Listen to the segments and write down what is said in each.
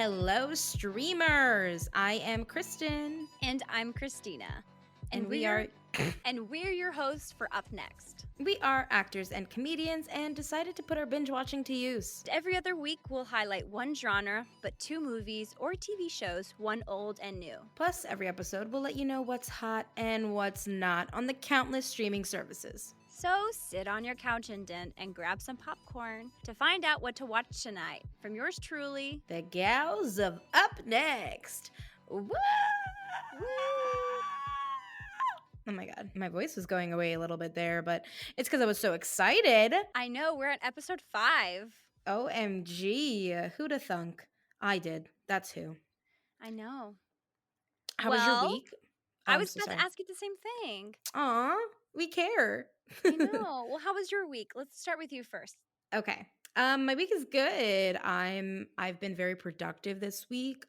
Hello, streamers. I am Kristen. And I'm Kristina. And we are we're your hosts for Up Next. we are actors and comedians and decided to put our binge watching to use. Every other week, we'll highlight one genre, but 2 movies or TV shows, one old and new. Plus, every episode will let you know what's hot and what's not on the countless streaming services. So sit on your couch and grab some popcorn to find out what to watch tonight. From yours truly, The gals of Up Next. Woo! Oh my god, my voice was going away a little bit there, but it's because I was so excited. I know we're at episode 5. OMG, who'da thunk? I did. That's who. I know. How was your week? I was about to ask you the same thing. Aw, we care. I know. Well, how was your week? Let's start with you first. Okay. My week is good. I've been very productive this week.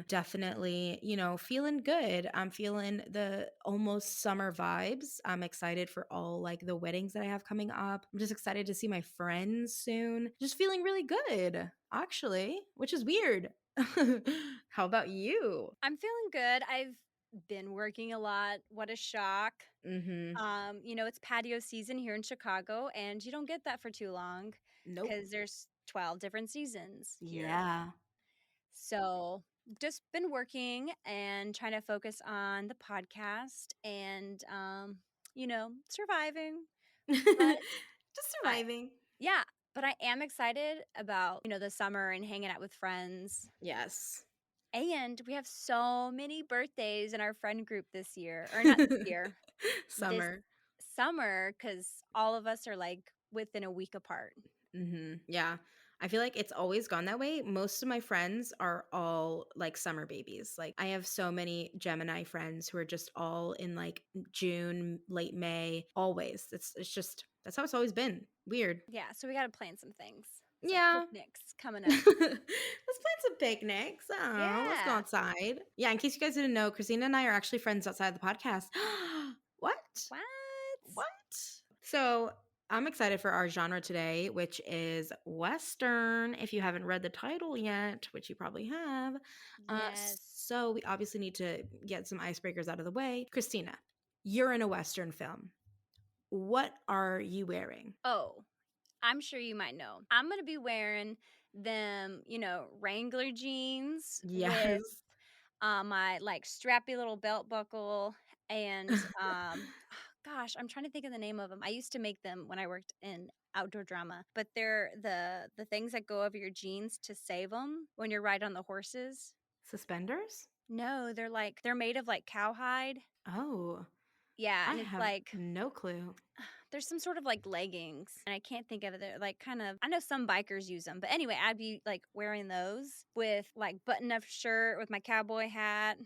Definitely, feeling good. I'm feeling the almost summer vibes. I'm excited for all like the weddings that I have coming up. I'm just excited to see my friends soon. Just feeling really good, actually, which is weird. How about you? I'm feeling good. I've been working a lot. What a shock. Mm-hmm. It's patio season here in Chicago, and you don't get that for too long Nope. because there's 12 different seasons here. Yeah. So just been working and trying to focus on the podcast and, surviving. But Just surviving. yeah, but I am excited about, the summer and hanging out with friends. Yes. And we have so many birthdays in our friend group this year, or not this year, Summer. this summer, because all of us are like within a week apart. Mm-hmm. Yeah. I feel like it's always gone that way. Most of my friends are all like summer babies. Like I have so many Gemini friends who are just all in like June, late May, always. It's just that's how it's always been. Weird. Yeah, so we got to plan some things. Yeah. Picnics coming up. Let's plan some picnics. Oh, let's go Yeah. outside. Yeah, in case you guys didn't know, Kristina and I are actually friends outside the podcast. What? What? So I'm excited for our genre today, which is Western. If you haven't read the title yet, which you probably have. Yes. So we obviously need to get some icebreakers out of the way. Kristina, you're in a Western film. What are you wearing? Oh, I'm sure you might know. I'm going to be wearing them, Wrangler jeans Yes. with my like strappy little belt buckle and gosh, I'm trying to think of the name of them. I used to make them when I worked in outdoor drama, but they're the things that go over your jeans to save them when you're riding on the horses. Suspenders? No, they're made of like cowhide. Oh, Yeah, I and it's have like no clue. there's some sort of like leggings, and I can't think of it. They're like kind of, I know some bikers use them, but anyway, I'd be like wearing those with like button up shirt with my cowboy hat.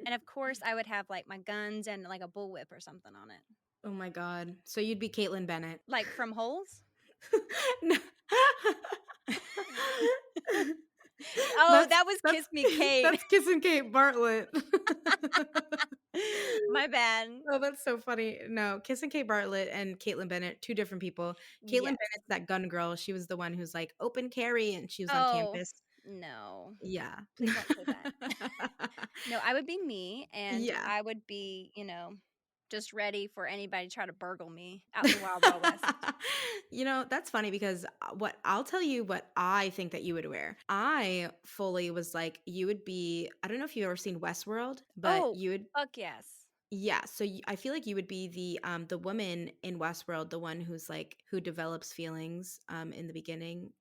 And of course, I would have like my guns and like a bullwhip or something on it. Oh my God. So you'd be Caitlin Bennett. Like from Holes? No. Oh, that was Kiss Me Kate. That's Kissing Kate Bartlett. My bad. Oh, that's so funny. No, Kissing Kate Bartlett and Caitlin Bennett, two different people. Caitlin Yes. Bennett's that gun girl. She was the one who's like open carry and she was on campus. No. Yeah. Please don't say that. No, I would be me, and Yeah. I would be, just ready for anybody to try to burgle me out in the Wild Wild West. That's funny because I'll tell you what I think that you would wear. I fully was like, you would be, I don't know if you've ever seen Westworld, but you would. Fuck yes. Yeah, so I feel like you would be the woman in Westworld, the one who develops feelings in the beginning,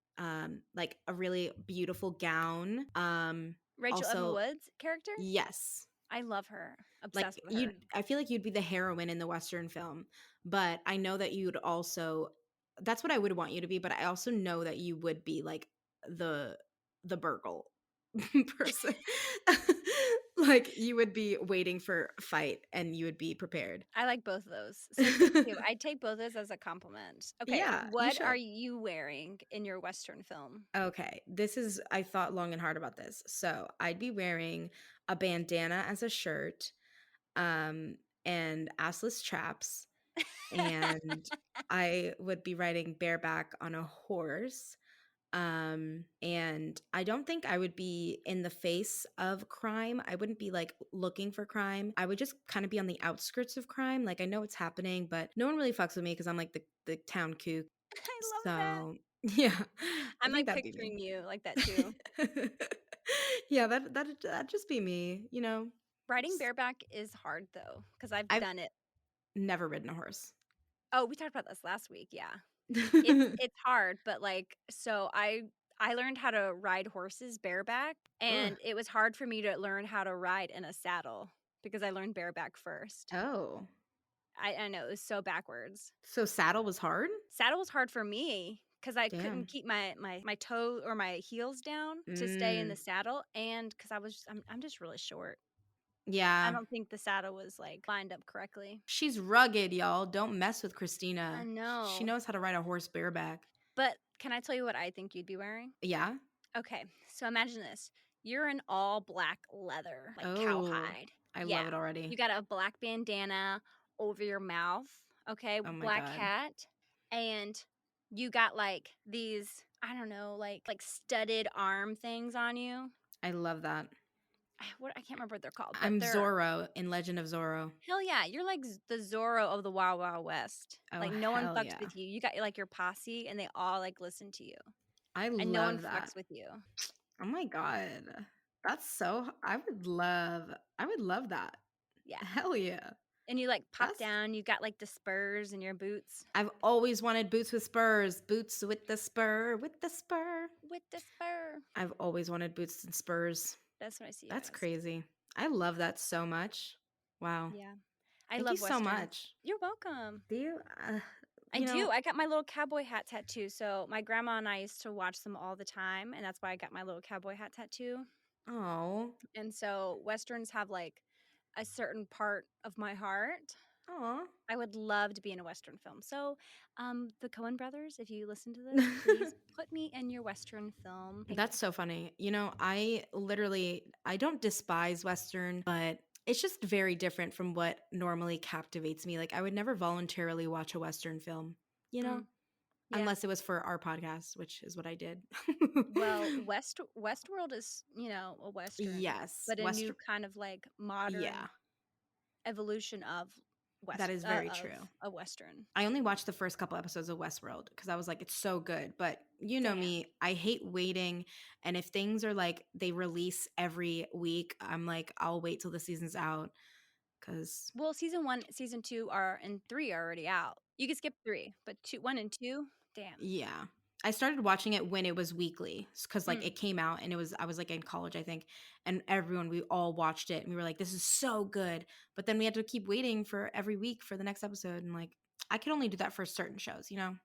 like a really beautiful gown. Rachel Evan Also, Wood's character? yes, I love her. like Obsessed with her. I feel like you'd be the heroine in the Western film, but I know that you'd also. That's what I would want you to be, but I also know that you would be like the burgle person. Like you would be waiting for a fight and you would be prepared. I like both of those. So thank you. I take both of those as a compliment. Okay, Yeah, you what should. are you wearing in your Western film? Okay, I thought long and hard about this. So I'd be wearing a bandana as a shirt, and assless chaps, and I would be riding bareback on a horse. And I don't think I would be in the face of crime. I wouldn't be like looking for crime. I would just kind of be on the outskirts of crime. Like I know it's happening, but no one really fucks with me because I'm like the town kook. I love that. So yeah, I I'm, think like, that'd be me. picturing you like that too. Yeah, that'd just be me, you know. Riding Just- bareback is hard though, because I've I've done it. never ridden a horse. Oh, we talked about this last week, yeah. It's hard, but, like, so I learned how to ride horses bareback, Ugh. and it was hard for me to learn how to ride in a saddle because I learned bareback first. Oh, I know, it was so backwards. so saddle was hard? Saddle was hard for me because I couldn't Damn. keep my toe or my heels down to stay in the Mm, saddle, and because I'm just really short. I yeah. don't think the saddle was, like, lined up correctly. She's rugged, y'all. Don't mess with I Kristina. She know. knows how to ride a horse bareback. But can I tell you what I think you'd be wearing? Yeah? Okay, so imagine this. You're in all black leather, like Oh, cowhide. I love Yeah. it You already. got a black bandana over your mouth, okay? Oh my Black God. hat. And you got like these, I don't know, like studded arm things on you. I love that. What I can't remember what they're called, but I'm they're Zorro in Legend of Zorro. hell yeah, you're like the Zorro of the Wild Wild West. Oh, Like no one hell fucks yeah. with you. You got like your posse and they all like listen to you. I And no one love that. fucks with you. Oh my God. That's so I would love that. Yeah. Hell yeah. And you, like, pop That's down, you got, like, the spurs and your boots. I've always wanted boots with spurs. Boots with the spur, with the spur. With the spur. I've always wanted boots and spurs. That's what I see you That's as. crazy. I love that so much. Wow. Yeah. I Thank you love so Western. much. You're welcome. Do you? I You do. know, I got my little cowboy hat tattoo. So my grandma and I used to watch them all the time, and that's why I got my little cowboy hat tattoo. oh, And so Westerns have, like, a certain part of my heart. oh. I would love to be in a Western film. So, the Coen brothers, if you listen to this, please put me in your Western film. Thank you. That's so funny. You know, I don't despise Western, but it's just very different from what normally captivates me. Like, I would never voluntarily watch a Western film, you know, Mm, yeah. unless it was for our podcast, which is what I did. Well, Westworld is, a Western, Yes, but a new kind of like modern yeah, evolution of that West is very of true. a Western. I only watched the first couple episodes of Westworld because I was like, it's so good. But you know Damn. me, I hate waiting. And if things are like they release every week, I'm like, I'll wait till the season's out because, Well, season 1, season 2 and 3 are already out. You can skip 3, but 2, 1 and 2, damn. yeah. I started watching it when it was weekly because like Mm, it came out and I was like in college, I think. And we all watched it and we were like, this is so good. But then we had to keep waiting for every week for the next episode. And like, I can only do that for certain shows, you know?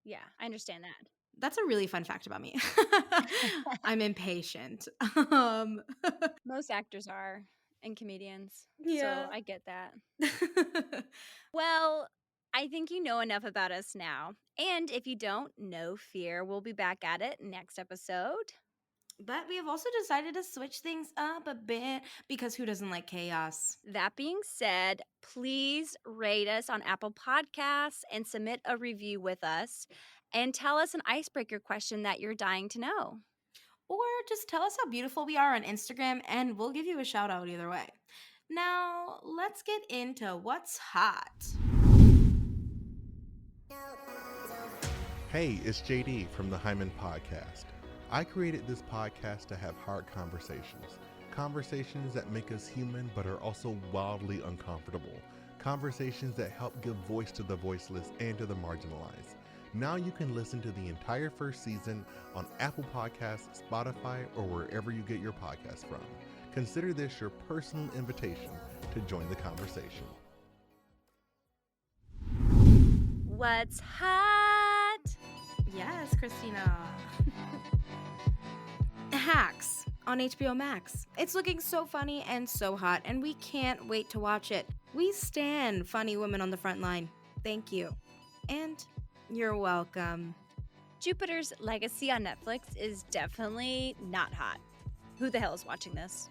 yeah, I understand that. That's a really fun fact about me. I'm impatient. Um, Most actors are and comedians, so yeah. I get that. Well, I think you know enough about us now. And if you don't, no fear, we'll be back at it next episode. But we have also decided to switch things up a bit because who doesn't like chaos? That being said, please rate us on Apple Podcasts and submit a review with us and tell us an icebreaker question that you're dying to know. Or just tell us how beautiful we are on Instagram and we'll give you a shout out either way. Now, let's get into what's hot. Hey, it's JD from the Hyman Podcast. I created this podcast to have hard conversations. Conversations that make us human but are also wildly uncomfortable. Conversations that help give voice to the voiceless and to the marginalized. Now you can listen to the entire first season on Apple Podcasts, Spotify, or wherever you get your podcasts from. Consider this your personal invitation to join the conversation. What's hot? Yes, Kristina. Hacks on HBO Max. It's looking so funny and so hot, and we can't wait to watch it. We stand funny women on the front line. Thank you. And you're welcome. Jupiter's Legacy on Netflix is definitely not hot. Who the hell is watching this?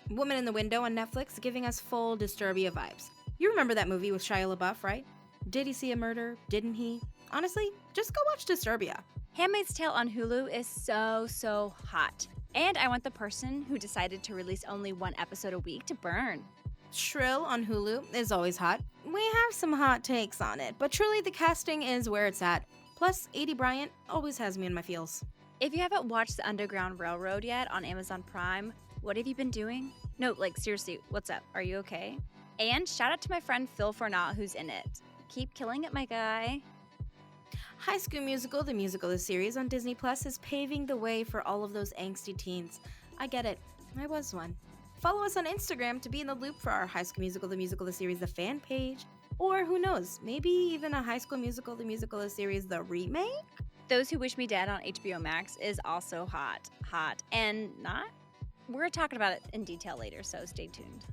Woman in the Window on Netflix giving us full Disturbia vibes. You remember that movie with Shia LaBeouf, right? Did he see a murder? Didn't he? Honestly, just go watch Disturbia. Handmaid's Tale on Hulu is so hot. And I want the person who decided to release only one episode a week to burn. Shrill on Hulu is always hot. We have some hot takes on it, but truly the casting is where it's at. Plus, A.D. Bryant always has me in my feels. If you haven't watched The Underground Railroad yet on Amazon Prime, what have you been doing? No, like seriously, what's up? Are you okay? And shout out to my friend Phil Fornat who's in it. Keep killing it, my guy. High School Musical, the musical, the series on Disney Plus is paving the way for all of those angsty teens. I get it. I was one. Follow us on Instagram to be in the loop for our High School Musical, the series, the fan page. Or who knows, maybe even a High School Musical, the series, the remake? Those Who Wish Me Dead on HBO Max is also hot, and not. We're talking about it in detail later, so stay tuned.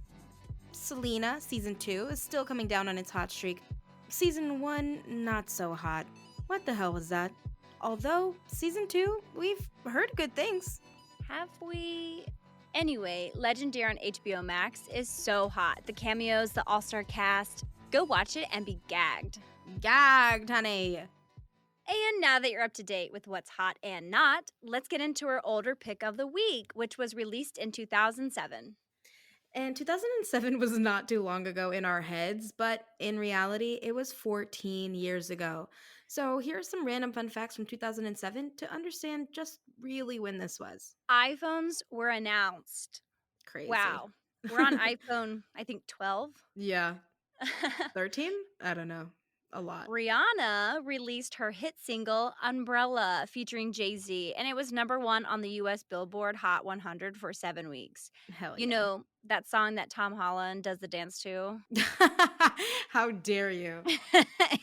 Selena, Season 2, is still coming down on its hot streak. Season 1, not so hot. What the hell was that? Although, Season 2, we've heard good things. Have we? Anyway, Legendary on HBO Max is so hot. The cameos, the all-star cast. Go watch it and be gagged. Gagged, honey. And now that you're up to date with what's hot and not, let's get into our older pick of the week, which was released in 2007. And 2007 was not too long ago in our heads, but in reality, it was 14 years ago. So here are some random fun facts from 2007 to understand just really when this was. iPhones were announced. Crazy. Wow. We're on iPhone, I think, 12. Yeah. 13? I don't know. A lot. Rihanna released her hit single Umbrella featuring Jay-Z, and it was #1 on the US Billboard Hot 100 for 7 weeks. Hell yeah. You know, that song that Tom Holland does the dance to? How dare you?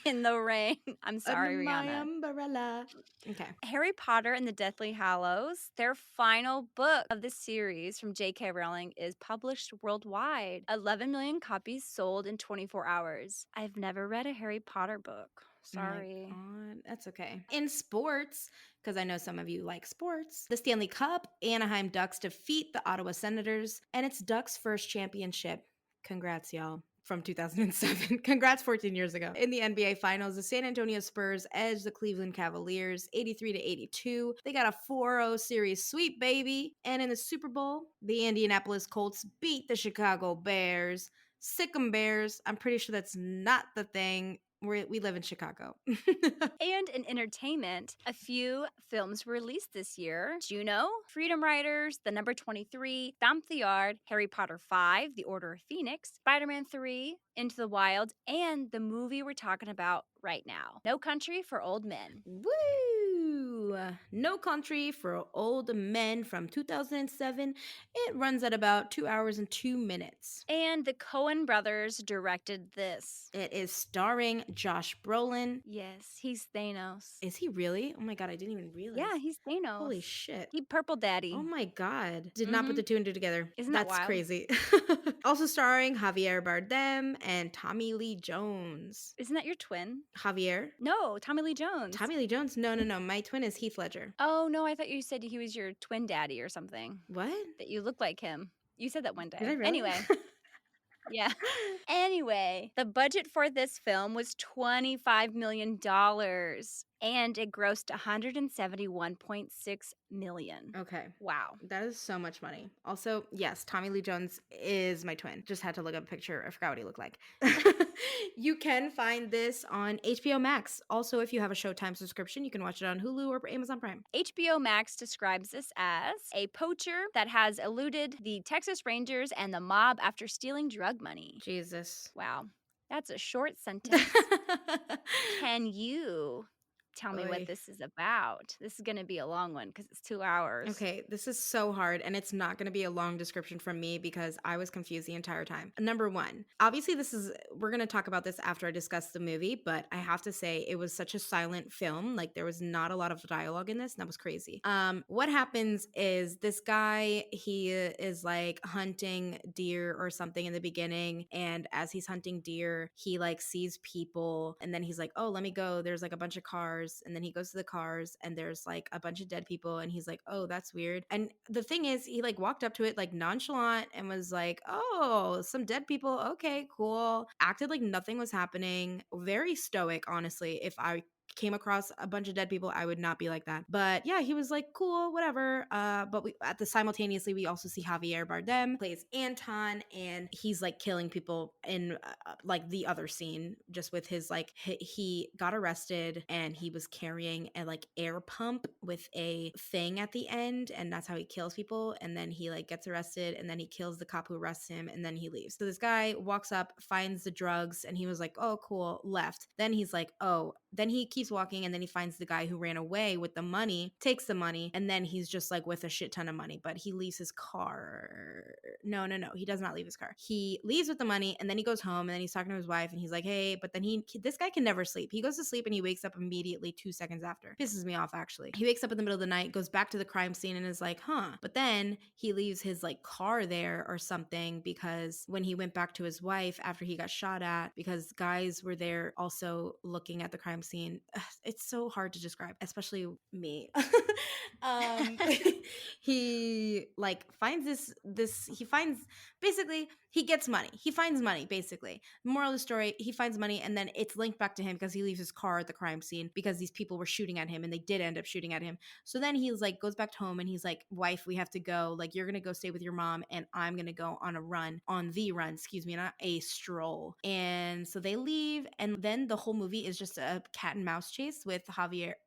In the rain. I'm sorry, Under my Rihanna. umbrella. Okay. Harry Potter and the Deathly Hallows, their final book of the series from J.K. Rowling, is published worldwide. 11 million copies sold in 24 hours. I've never read a Harry Potter book. Sorry. Oh my God, that's okay. In sports, because I know some of you like sports, the Stanley Cup, Anaheim Ducks defeat the Ottawa Senators, and it's Ducks' first championship. Congrats, y'all. From 2007. Congrats 14 years ago. In the NBA Finals, the San Antonio Spurs edged the Cleveland Cavaliers 83-82. They got a 4-0 series sweep, baby. And in the Super Bowl, the Indianapolis Colts beat the Chicago Bears. Sick 'em Bears. I'm pretty sure that's not the thing. We live in Chicago. And in entertainment, a few films were released this year. Juno, Freedom Riders, The Number 23, Thump the Yard, Harry Potter 5, The Order of Phoenix, Spider-Man 3, Into the Wild, and the movie we're talking about right now, No Country for Old Men. Woo! No Country for Old Men from 2007. It runs at about 2 hours and 2 minutes. And the Coen brothers directed this. It is starring Josh Brolin. Yes, he's Thanos. Is he really? Oh my God, I didn't even realize. Yeah, he's Thanos. Holy shit. He Purple Daddy. Oh my God. Did not put the two and two together. Isn't that That's wild? crazy. Also starring Javier Bardem and Tommy Lee Jones. Isn't that your twin? Javier? No, Tommy Lee Jones. Tommy Lee Jones? No. My twin is Heath Ledger. Oh, no, I thought you said he was your twin daddy or something. What? That you look like him. You said that one day. Did I really? Anyway. Yeah. Anyway, the budget for this film was $25 million and it grossed $171.6 million. Okay. Wow. That is so much money. Also, yes, Tommy Lee Jones is my twin. Just had to look up a picture. I forgot what he looked like. You can find this on HBO Max. Also, if you have a Showtime subscription, you can watch it on Hulu or Amazon Prime. HBO Max describes this as a poacher that has eluded the Texas Rangers and the mob after stealing drug money. Jesus. Wow. That's a short sentence. Can you tell me Oy. what this is about? This is going to be a long one because it's 2 hours. Okay, this is so hard, and it's not going to be a long description from me because I was confused the entire time. Number one, obviously we're going to talk about this after I discuss the movie, but I have to say it was such a silent film. Like, there was not a lot of dialogue in this, and that was crazy. What happens is this guy, he is like hunting deer or something in the beginning, and as he's hunting deer, he like sees people, and then he's like, oh, let me go. There's like a bunch of cars, and then he goes to the cars, and there's like a bunch of dead people, and he's like, oh, that's weird. And the thing is, he like walked up to it like nonchalant and was like, oh, some dead people, okay, cool. Acted like nothing was happening. Very stoic, honestly, if I came across a bunch of dead people, I would not be like that. But yeah, he was like, cool, whatever. But we at the simultaneously we also see Javier Bardem plays Anton, and he's like killing people in like the other scene, just with his like he got arrested and he was carrying a like air pump with a thing at the end, and that's how he kills people. And then he like gets arrested, and then he kills the cop who arrests him, and then he leaves. So this guy walks up, finds the drugs, and he was like, oh cool, left. Then he's like, oh, then he keeps walking, and then he finds the guy who ran away with the money, takes the money, and then he's just like with a shit ton of money, but he leaves his car. No, he does not leave his car. He leaves with the money, and then he goes home, and then he's talking to his wife, and he's like, hey, but then this guy can never sleep. He goes to sleep and he wakes up immediately 2 seconds after. Pisses me off, actually. He wakes up in the middle of the night, goes back to the crime scene, and is like, huh. But then he leaves his like car there or something, because when he went back to his wife after he got shot at, because guys were there also looking at the crime scene. It's so hard to describe, especially me. um he like finds this he finds basically he gets money. He finds money, basically. Moral of the story, he finds money, and then it's linked back to him because he leaves his car at the crime scene because these people were shooting at him, and they did end up shooting at him. So then he's like, goes back home, and he's like, wife, we have to go. Like, you're going to go stay with your mom, and I'm going to go on the run, excuse me, not a stroll. And so they leave, and then the whole movie is just a cat and mouse chase with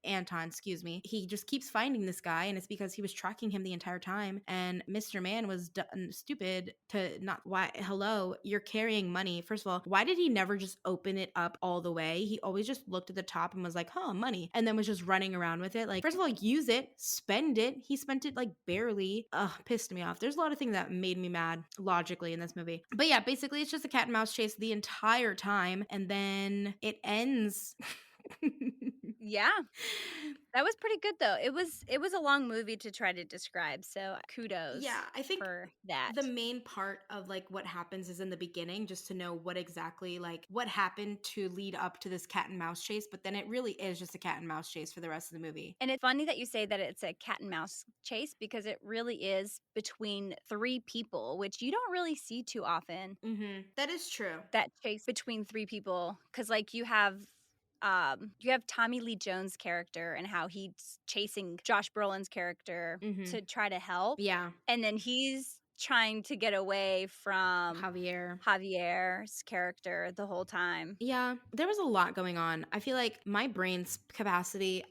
Anton, excuse me. He just keeps finding this guy, and it's because he was tracking him the entire time, and Mr. Man was stupid to not, why, hello, you're carrying money. First of all, why did he never just open it up all the way? He always just looked at the top and was like, huh, money, and then was just running around with it. Like, first of all, use it, spend it. He spent it like barely. Ugh, pissed me off. There's a lot of things that made me mad logically in this movie. But yeah, basically it's just a cat and mouse chase the entire time, and then it ends. Yeah. That was pretty good though. It was a long movie to try to describe, so kudos Yeah, I think for that. the main part of like what happens is in the beginning, just to know what exactly like what happened to lead up to this cat and mouse chase, but then it really is just a cat and mouse chase for the rest of the movie. And it's funny that you say that it's a cat and mouse chase because it really is between 3 people, which you don't really see too often. That is true. That chase between 3 people, cuz like you have Tommy Lee Jones' character and how he's chasing Josh Brolin's character to try to help. Yeah. And then he's trying to get away from Javier's character the whole time. Yeah, there was a lot going on. I feel like my brain's capacity,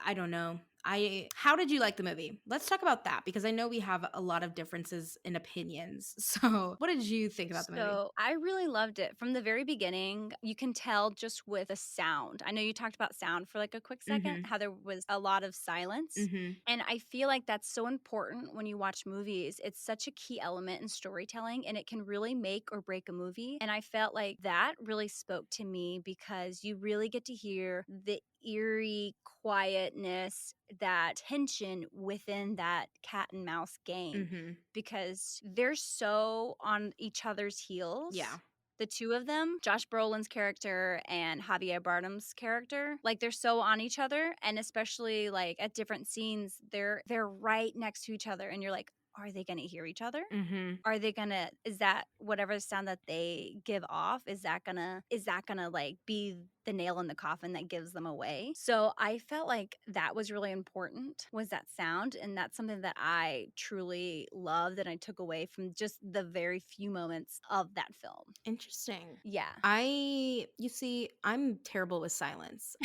I don't know. How did you like the movie? Let's talk about that, because I know we have a lot of differences in opinions. So, what did you think about the movie? So I really loved it from the very beginning. You can tell just with the sound. I know you talked about sound for like a quick second, how there was a lot of silence. And I feel like that's so important when you watch movies. It's such a key element in storytelling, and it can really make or break a movie. And I felt like that really spoke to me because you really get to hear the eerie quietness, that tension within that cat and mouse game because they're so on each other's heels. Yeah. The two of them, Josh Brolin's character and Javier Bardem's character, like they're so on each other, and especially like at different scenes, they're right next to each other, and you're like, are they gonna hear each other? Are they gonna? Is that whatever sound that they give off? Is that gonna like be the nail in the coffin that gives them away? So I felt like that was really important, was that sound, and that's something that I truly loved and I took away from just the very few moments of that film. Interesting. Yeah. You see, I'm terrible with silence.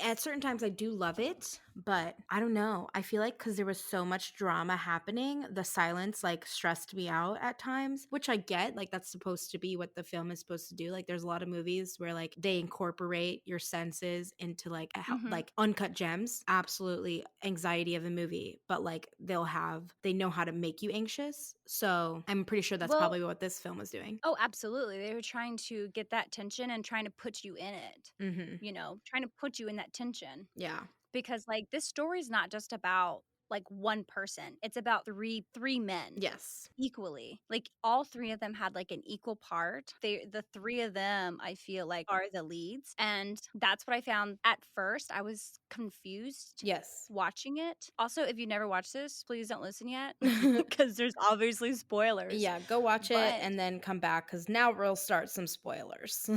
At certain times I do love it, but I don't know. I feel like because there was so much drama happening, the silence like stressed me out at times, which I get. Like, that's supposed to be what the film is supposed to do. Like, there's a lot of movies where like they incorporate your senses into like like uncut gems. Absolutely anxiety of the movie, but like they know how to make you anxious. So I'm pretty sure that's probably what this film was doing. Oh, absolutely. They were trying to get that tension and trying to put you in it. You know, trying to put you in that tension. Yeah. Because like this story is not just about like one person. It's about three men. Yes. Equally. Like all three of them had like an equal part. The three of them I feel like are the leads. And that's what I found at first. I was confused Yes. watching it. Also, if you never watched this, please don't listen yet because there's obviously spoilers. Yeah, go watch it But and then come back because now we'll start some spoilers.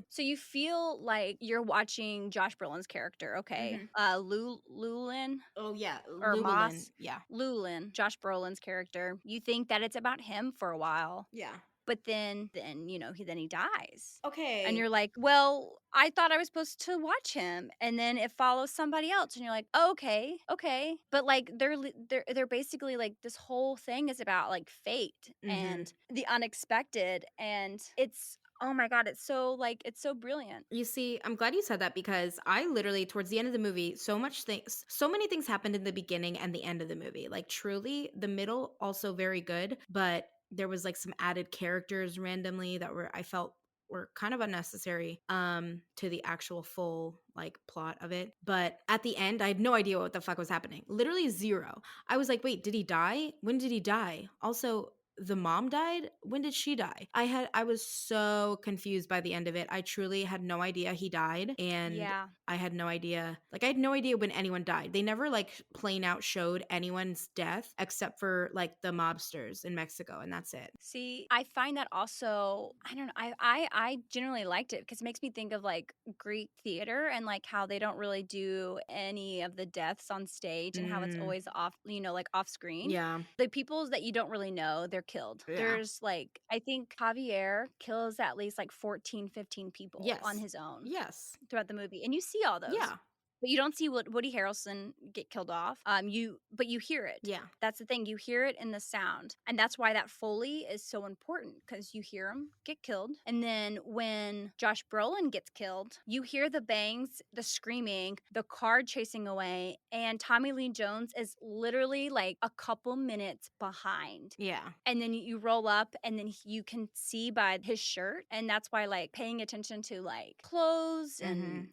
so you feel like you're watching Josh Brolin's character, okay? Mhm. Lulin Oh yeah, or Llewellyn. Moss. Yeah. Lulin, Josh Brolin's character. You think that it's about him for a while. Yeah. But then he dies. And Okay. you're like, "Well, I thought I was supposed to watch him." And then it follows somebody else and you're like, oh, "Okay, okay." But like they're basically like this whole thing is about like fate Mhm. and the unexpected and it's oh my god, it's so brilliant. You see, I'm glad you said that because I literally towards the end of the movie, so many things happened in the beginning and the end of the movie. Like truly, the middle also very good, but there was like some added characters randomly that I felt were kind of unnecessary to the actual full like plot of it. But at the end, I had no idea what the fuck was happening. Literally zero. I was like, "Wait, did he die? When did he die?" Also, the mom died. When did she die? I was so confused by the end of it. I truly had no idea he died, and Yeah. I had no idea, like I had no idea when anyone died. They never like plain out showed anyone's death except for like the mobsters in Mexico, and that's it. See, I find that also, I don't know, I generally liked it because it makes me think of like Greek theater and like how they don't really do any of the deaths on stage and how it's Mm, always off, like off screen. yeah. The peoples that you don't really know, they're killed. Yeah. There's like, I think Javier kills at least like 14, 15 people on Yes. his own Yes. throughout the movie. And you see all those. Yeah. But you don't see Woody Harrelson get killed off. But you hear it. Yeah. That's the thing. You hear it in the sound, and that's why that Foley is so important because you hear him get killed, and then when Josh Brolin gets killed, you hear the bangs, the screaming, the car chasing away, and Tommy Lee Jones is literally like a couple minutes behind. Yeah. And then you roll up and then you can see by his shirt. And that's why like paying attention to like clothes Mhm. and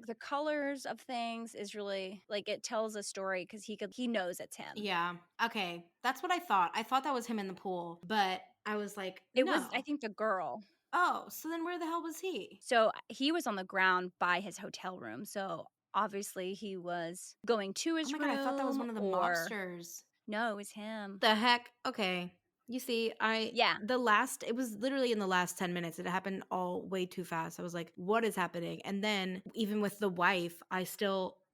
the colors of things is really like it tells a story because he knows it's him. Yeah. Okay. That's what I thought. I thought that was him in the pool, but I was like, It was, I no. think, the girl. Oh, so then where the hell was he? So he was on the ground by his hotel room. So obviously he was going to Oh his my god, I thought that was room one of the or mobsters. no, it was him. The heck? Okay. You see, Yeah. it was literally in the last 10 minutes. It happened all way too fast. I was like, what is happening? And then even with the wife,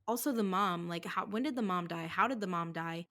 also the mom, like when did the mom die? How did the mom die?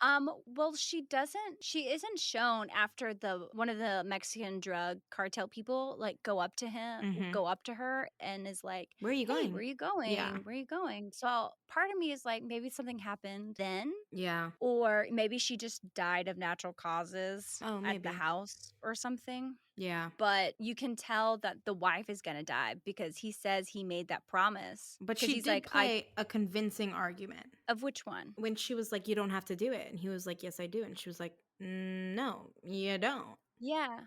Well, she isn't shown after the one of the Mexican drug cartel people like Mhm. go up to her and is like, Where are you "Hey, where going? you going? Yeah. Where you going?" So part of me is like, maybe something happened then, Yeah. or maybe she just died of natural causes Oh, at the maybe. house or something. Yeah. But you can tell that the wife is gonna die because he says he made that promise. But Because she he's did like, I play a convincing argument of which one? when she was like, "You don't have to do it." And he was like, "Yes, I do." And she was like, No, you don't." Yeah,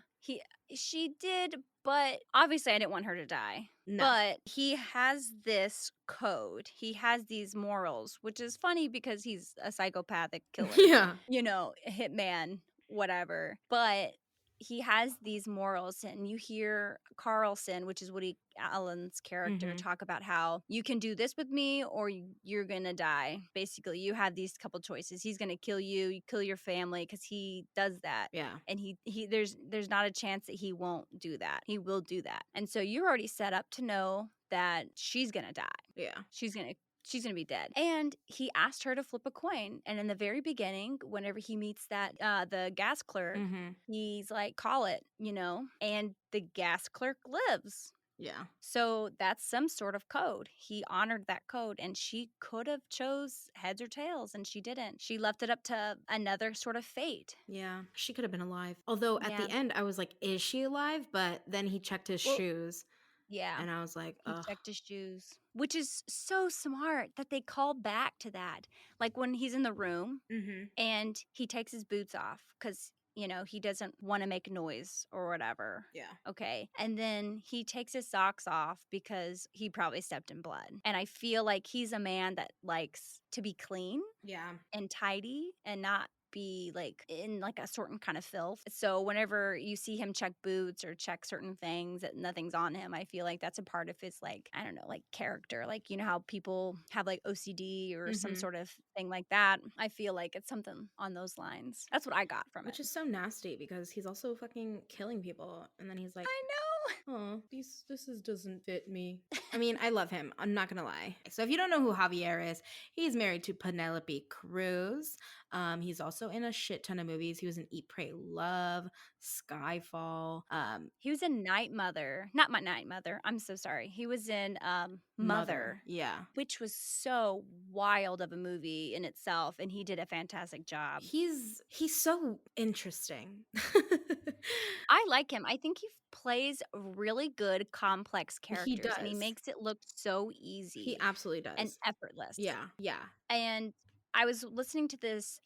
she did, but obviously I didn't want her to die. No. But he has this code. He has these morals, which is funny because he's a psychopathic killer, Yeah. a hitman, whatever. But he has these morals, and you hear Carlson, which is Woody Allen's character, Mhm. talk about how you can do this with me or you're gonna die. Basically, you have these couple choices. He's gonna kill you, you kill your family because he does that. Yeah. And he there's not a chance that he won't do that. He will do that. And so you're already set up to know that she's gonna die. Yeah. She's gonna be dead. And he asked her to flip a coin. And in the very beginning, whenever he meets that the gas clerk, Mhm. he's like, call it, and the gas clerk lives. Yeah. So that's some sort of code. He honored that code and she could have chose heads or tails and she didn't. She left it up to another sort of fate. Yeah. She could have been alive. Although at Yeah. the end I was like, is she alive? But then he checked his Well, shoes yeah. and I was like, He ugh. checked his shoes, which is so smart that they call back to that. Like when he's in the room Mhm. and he takes his boots off because you know, he doesn't want to make noise or whatever. Yeah. Okay. And then he takes his socks off because he probably stepped in blood. And I feel like he's a man that likes to be clean Yeah. and tidy and not be like in like a certain kind of filth. So whenever you see him check boots or check certain things that nothing's on him, I feel like that's a part of his like, I don't know, like character. Like, you know how people have like OCD or some Mhm. sort of thing like that. I feel like it's something on those lines. That's what I got from Which it. is so nasty because he's also fucking killing people. And then he's like, I know. oh, doesn't fit me. I mean, I love him. I'm not gonna lie. So if you don't know who Javier is, he's married to Penelope Cruz. He's also in a shit ton of movies. He was in Eat, Pray, Love, Skyfall, He was in Night Mother. Not my Night Mother. I'm so sorry. He was in Mother, Yeah. which was so wild of a movie in itself, and he did a fantastic job. He's so interesting. I like him. I think he plays really good, complex He characters, and he does. makes it look so He easy absolutely does. and effortless. Yeah. Yeah. And I was listening to this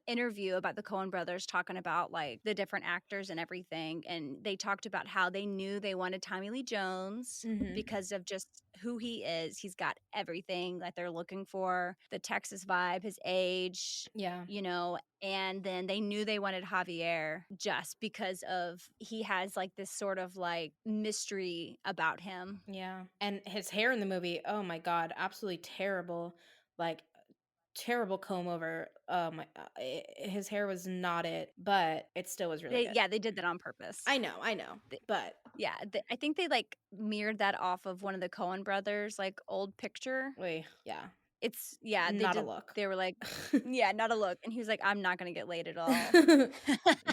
interview about the Coen brothers talking about like the different actors and everything. And they talked about how they knew they wanted Tommy Lee Jones Mhm. because of just who he is. He's got everything that they're looking for, the Texas vibe, his age, Yeah. you know. And then they knew they wanted Javier just because of he has like this sort of like mystery about him. Yeah. And his hair in the movie, oh my god, absolutely terrible. Like terrible comb over. Oh my his hair was not it, but it still was really good. They did that on purpose. I know, but Yeah, I think they, like, mirrored that off of one of the Coen brothers, like, old picture. wait, yeah, It's yeah, not a look. they were like yeah, not a look, and he was like, "I'm not gonna get laid at all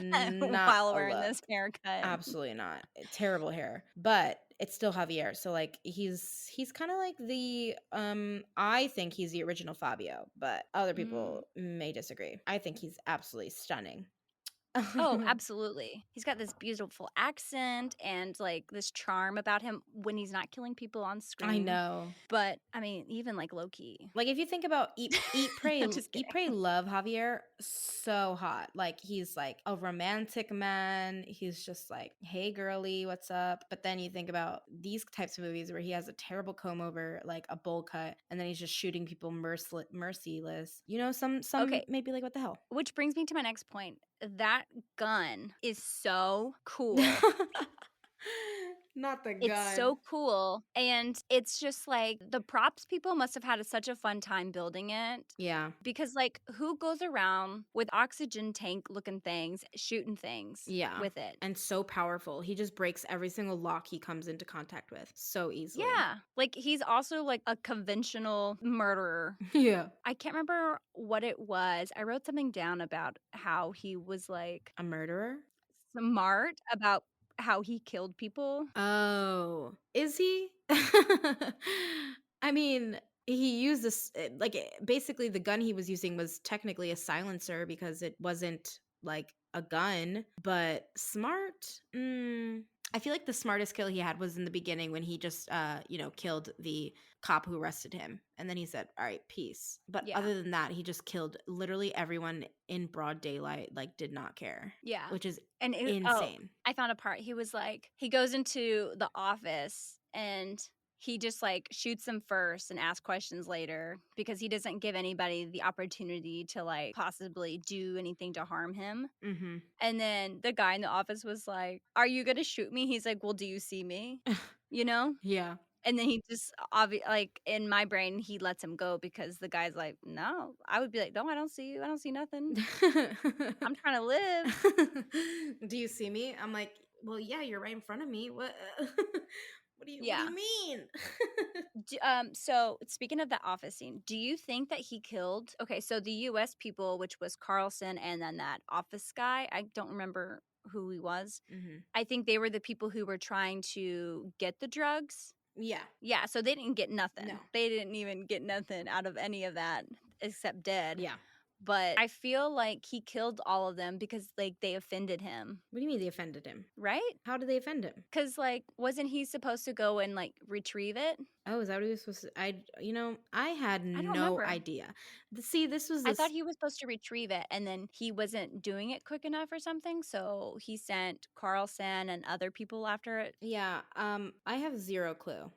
Not while a wearing look. this haircut." Absolutely not. Terrible hair. But it's still Javier. So like he's kind of like the I think he's the original Fabio, but other Mm. people may disagree. I think he's absolutely stunning. Oh, absolutely. He's got this beautiful accent and, like, this charm about him when he's not killing people on screen. I know. But, I mean, even, like, low-key. Like if you think about Just Eat kidding. Pray Love Javier, so hot. Like he's like a romantic man. He's just like, hey girly, what's up? But then you think about these types of movies where he has a terrible comb over, like a bowl cut, and then he's just shooting people merciless. You know, some Okay. maybe like what the hell? Which brings me to my next point. That gun is so cool. Not the gun. It's so cool. And it's just like the props people must have had such a fun time building it. Yeah. Because, like, who goes around with oxygen tank looking things, shooting things Yeah. with it? And so powerful. He just breaks every single lock he comes into contact with so easily. Yeah. Like, he's also like a conventional murderer. Yeah. I can't remember what it was. I wrote something down about how he was like A murderer? smart about how he killed people. Oh, is he? I mean, he used this basically the gun he was using was technically a silencer because it wasn't like a gun, but smart. I feel like the smartest kill he had was in the beginning when he just killed the cop who arrested him, and then he said, "All right, peace." But Yeah. other than that, he just killed literally everyone in broad daylight, like did not care. Yeah. Which is And insane. I found a part. He was like, he goes into the office and he just like shoots them first and asks questions later because he doesn't give anybody the opportunity to like possibly do anything to harm him. Mm-hmm. And then the guy in the office was like, "Are you going to shoot me?" He's like, "Well, do you see me?" You know? Yeah. And then he just like in my brain, he lets him go because the guy's like, "No." I would be like, "No, I don't see you. I don't see nothing. I'm trying to live." Do you see me? I'm like, well, yeah, you're right in front of me. What? What do you mean? So speaking of the office scene, do you think that he killed? Okay, so the U.S. people, which was Carlson, and then that office guy, I don't remember who he was. Mm-hmm. I think they were the people who were trying to get the drugs. Yeah. Yeah, so they didn't get nothing. No. They didn't even get nothing out of any of that except dead. Yeah. But I feel like he killed all of them because like they offended him. What do you mean they offended him? Right? How did they offend him? Because like wasn't he supposed to go and like retrieve it? Oh, is that what he was supposed to? I had I don't no remember. idea. See, this was I thought this. he was supposed to retrieve it, and then he wasn't doing it quick enough or something, so he sent Carlson and other people after it. Yeah. I have zero clue.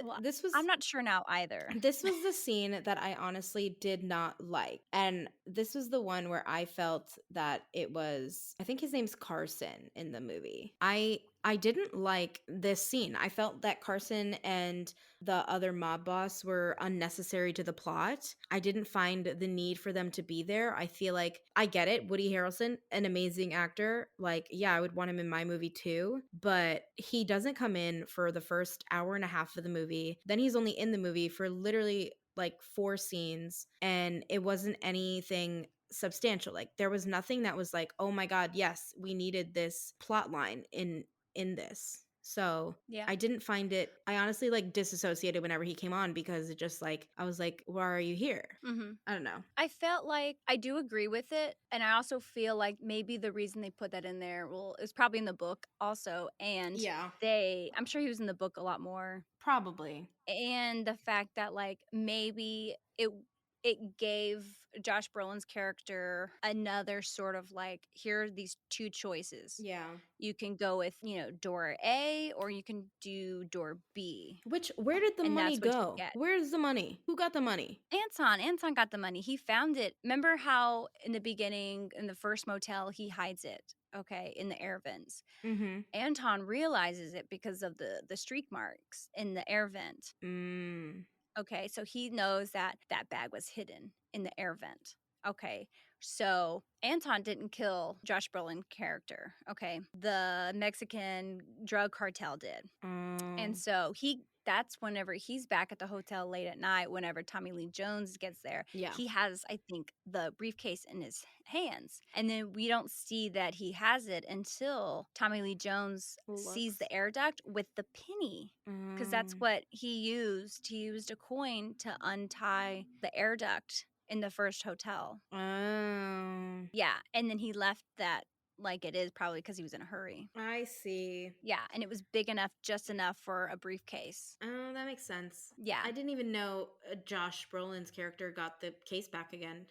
Well, This I'm was not sure now either. This was the scene that I honestly did not like. And this was the one where I felt that it was, I think his name's Carson in the movie. I didn't like this scene. I felt that Carson and the other mob boss were unnecessary to the plot. I didn't find the need for them to be there. I feel like I get it. Woody Harrelson, an amazing actor. Like, yeah, I would want him in my movie too, but he doesn't come in for the first hour and a half of the movie. Then he's only in the movie for literally like 4 scenes, and it wasn't anything substantial. Like there was nothing that was like, "Oh my god, yes, we needed this plot line in this." So, Yeah. I didn't find it. I honestly like disassociated whenever he came on because it just like I was like, "Why are you here?" Mhm. I don't know. I felt like I do agree with it, and I also feel like maybe the reason they put that in there, well, it was probably in the book also, and Yeah, I'm sure he was in the book a lot more, probably. and the fact that, like, maybe it gave Josh Brolin's character another sort of, like, here are these 2 choices. Yeah. You can go with, door A, or you can do door B, Where did the and money that's what you go? get. Where's the money? Who got the money? Anton got the money. He found it. Remember how in the beginning, in the first motel, he hides it, okay, in the air vents. Mhm. Anton realizes it because of the streak marks in the air vent. Mm. Okay, so he knows that that bag was hidden in the air vent. Okay, so Anton didn't kill Josh Brolin character. Okay, the Mexican drug cartel did. And Oh. so that's whenever he's back at the hotel late at night, whenever Tommy Lee Jones gets there, Yeah. he has, I think, the briefcase in his hands. And then we don't see that he has it until Tommy Lee Jones sees Looks. the air duct with the penny. Because that's Mm. what he used. He used a coin to untie the air duct in the first hotel. Oh. Yeah. And then he left that like it is, probably because he was in a hurry. I see. Yeah, and it was big enough, just enough for a briefcase. Oh, that makes sense. Yeah, I didn't even know Josh Brolin's character got the case back again.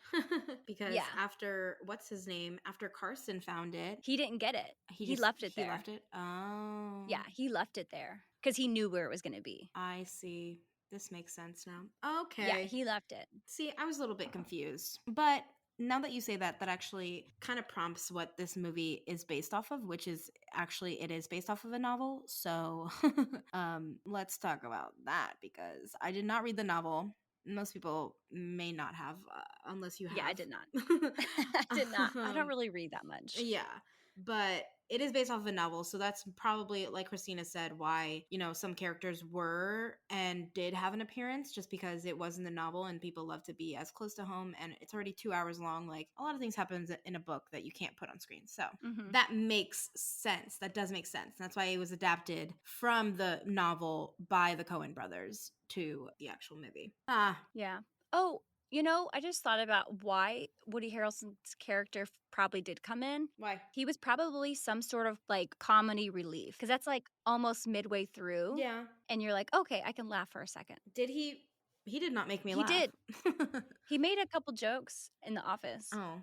Because yeah. after what's his name? After Carson found it, He didn't get it. he He just left it he there. left it. Oh. Yeah, he left it there because he knew where it was gonna be. I see. This makes sense now. Yeah, Okay. he left it. See, I was a little bit confused. But now that you say that, that actually kind of prompts what this movie is based off of, which is actually it is based off of a novel. So let's talk about that because I did not read the novel. Most people may not have, unless you Yeah, I have. did not. I did not. I don't um, really read that much. yeah, but it is based off of a novel, so that's probably like Kristina said why, some characters were and did have an appearance just because it was in the novel and people love to be as close to home and it's already 2 hours long. Like a lot of things happens in a book that you can't put on screen. So, Mhm. that makes sense. That does make sense. And that's why it was adapted from the novel by the Coen brothers to the actual movie. Yeah. Oh, I just thought about why Woody Harrelson's character probably did come in. Why? He was probably some sort of like comedy relief because that's like almost midway through, Yeah. and you're like, okay, I can laugh for a second. Did he did not make me He laugh. did. He made a couple jokes in the office. Oh.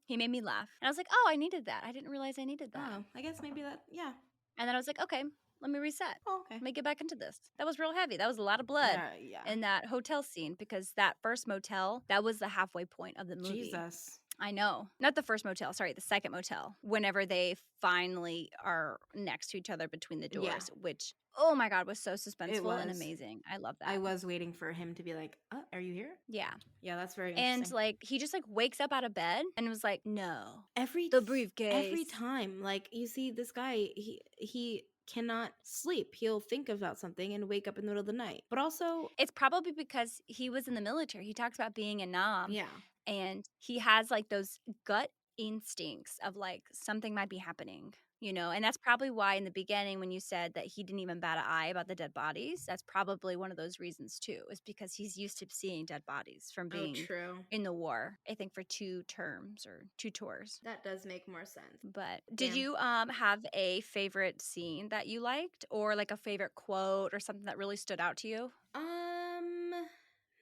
He made me laugh. And I was like, "Oh, I needed that. I didn't realize I needed that." Oh, I guess maybe that, yeah. And then I was like, "Okay, let me reset. Oh, okay. Let me get back into this." That was real heavy. That was a lot of blood Yeah. in that hotel scene because that first motel, that was the halfway point of the movie. Jesus. I know. Not the first motel, sorry, the second motel. Whenever they finally are next to each other between the Yeah. doors, which, oh my God, was so suspenseful and was. amazing. I love that. I was waiting for him to be like, are you here? Yeah. Yeah, that's very And interesting. like he just like wakes up out of bed and was like, "No, Every the briefcase." every time, like you see this guy, he cannot sleep. He'll think about something and wake up in the middle of the night. But also, It's probably because he was in the military. He talks about being a nom, yeah. and he has like those gut instincts of like something might be happening. and that's probably why in the beginning when you said that he didn't even bat an eye about the dead bodies, that's probably one of those reasons too, is because he's used to seeing dead bodies from Oh, being true. in the war, I think for 2 terms or 2 tours. That does make more sense. But did Damn. you have a favorite scene that you liked or like a favorite quote or something that really stood out to you?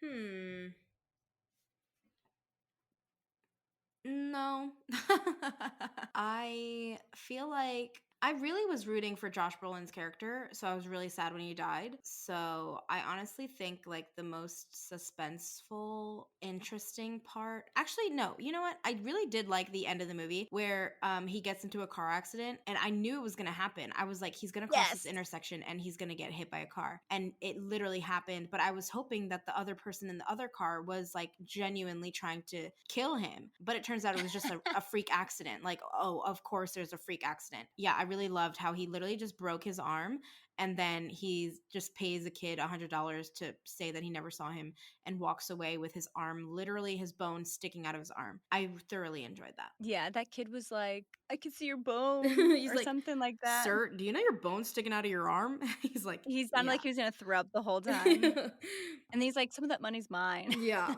Hmm. No. I feel like I really was rooting for Josh Brolin's character, so I was really sad when he died. So I honestly think like the most suspenseful, interesting part. Actually, no. You know what? I really did like the end of the movie where he gets into a car accident, and I knew it was gonna happen. I was like, he's gonna cross this Yes. intersection and he's gonna get hit by a car, and it literally happened. But I was hoping that the other person in the other car was like genuinely trying to kill him, but it turns out it was just a freak accident. Like, oh, of course there's a freak accident. Yeah, I really loved how he literally just broke his arm, and then he just pays a kid $100 to say that he never saw him, and walks away with his arm, literally his bone sticking out of his arm. I thoroughly enjoyed that. Yeah, that kid was like, "I can see your bone," He's or like, something like that. "Sir, do you know your bone's sticking out of your arm?" He's like, He sounded "Yeah." like he was gonna throw up the whole time. And he's like, "Some of that money's mine." Yeah.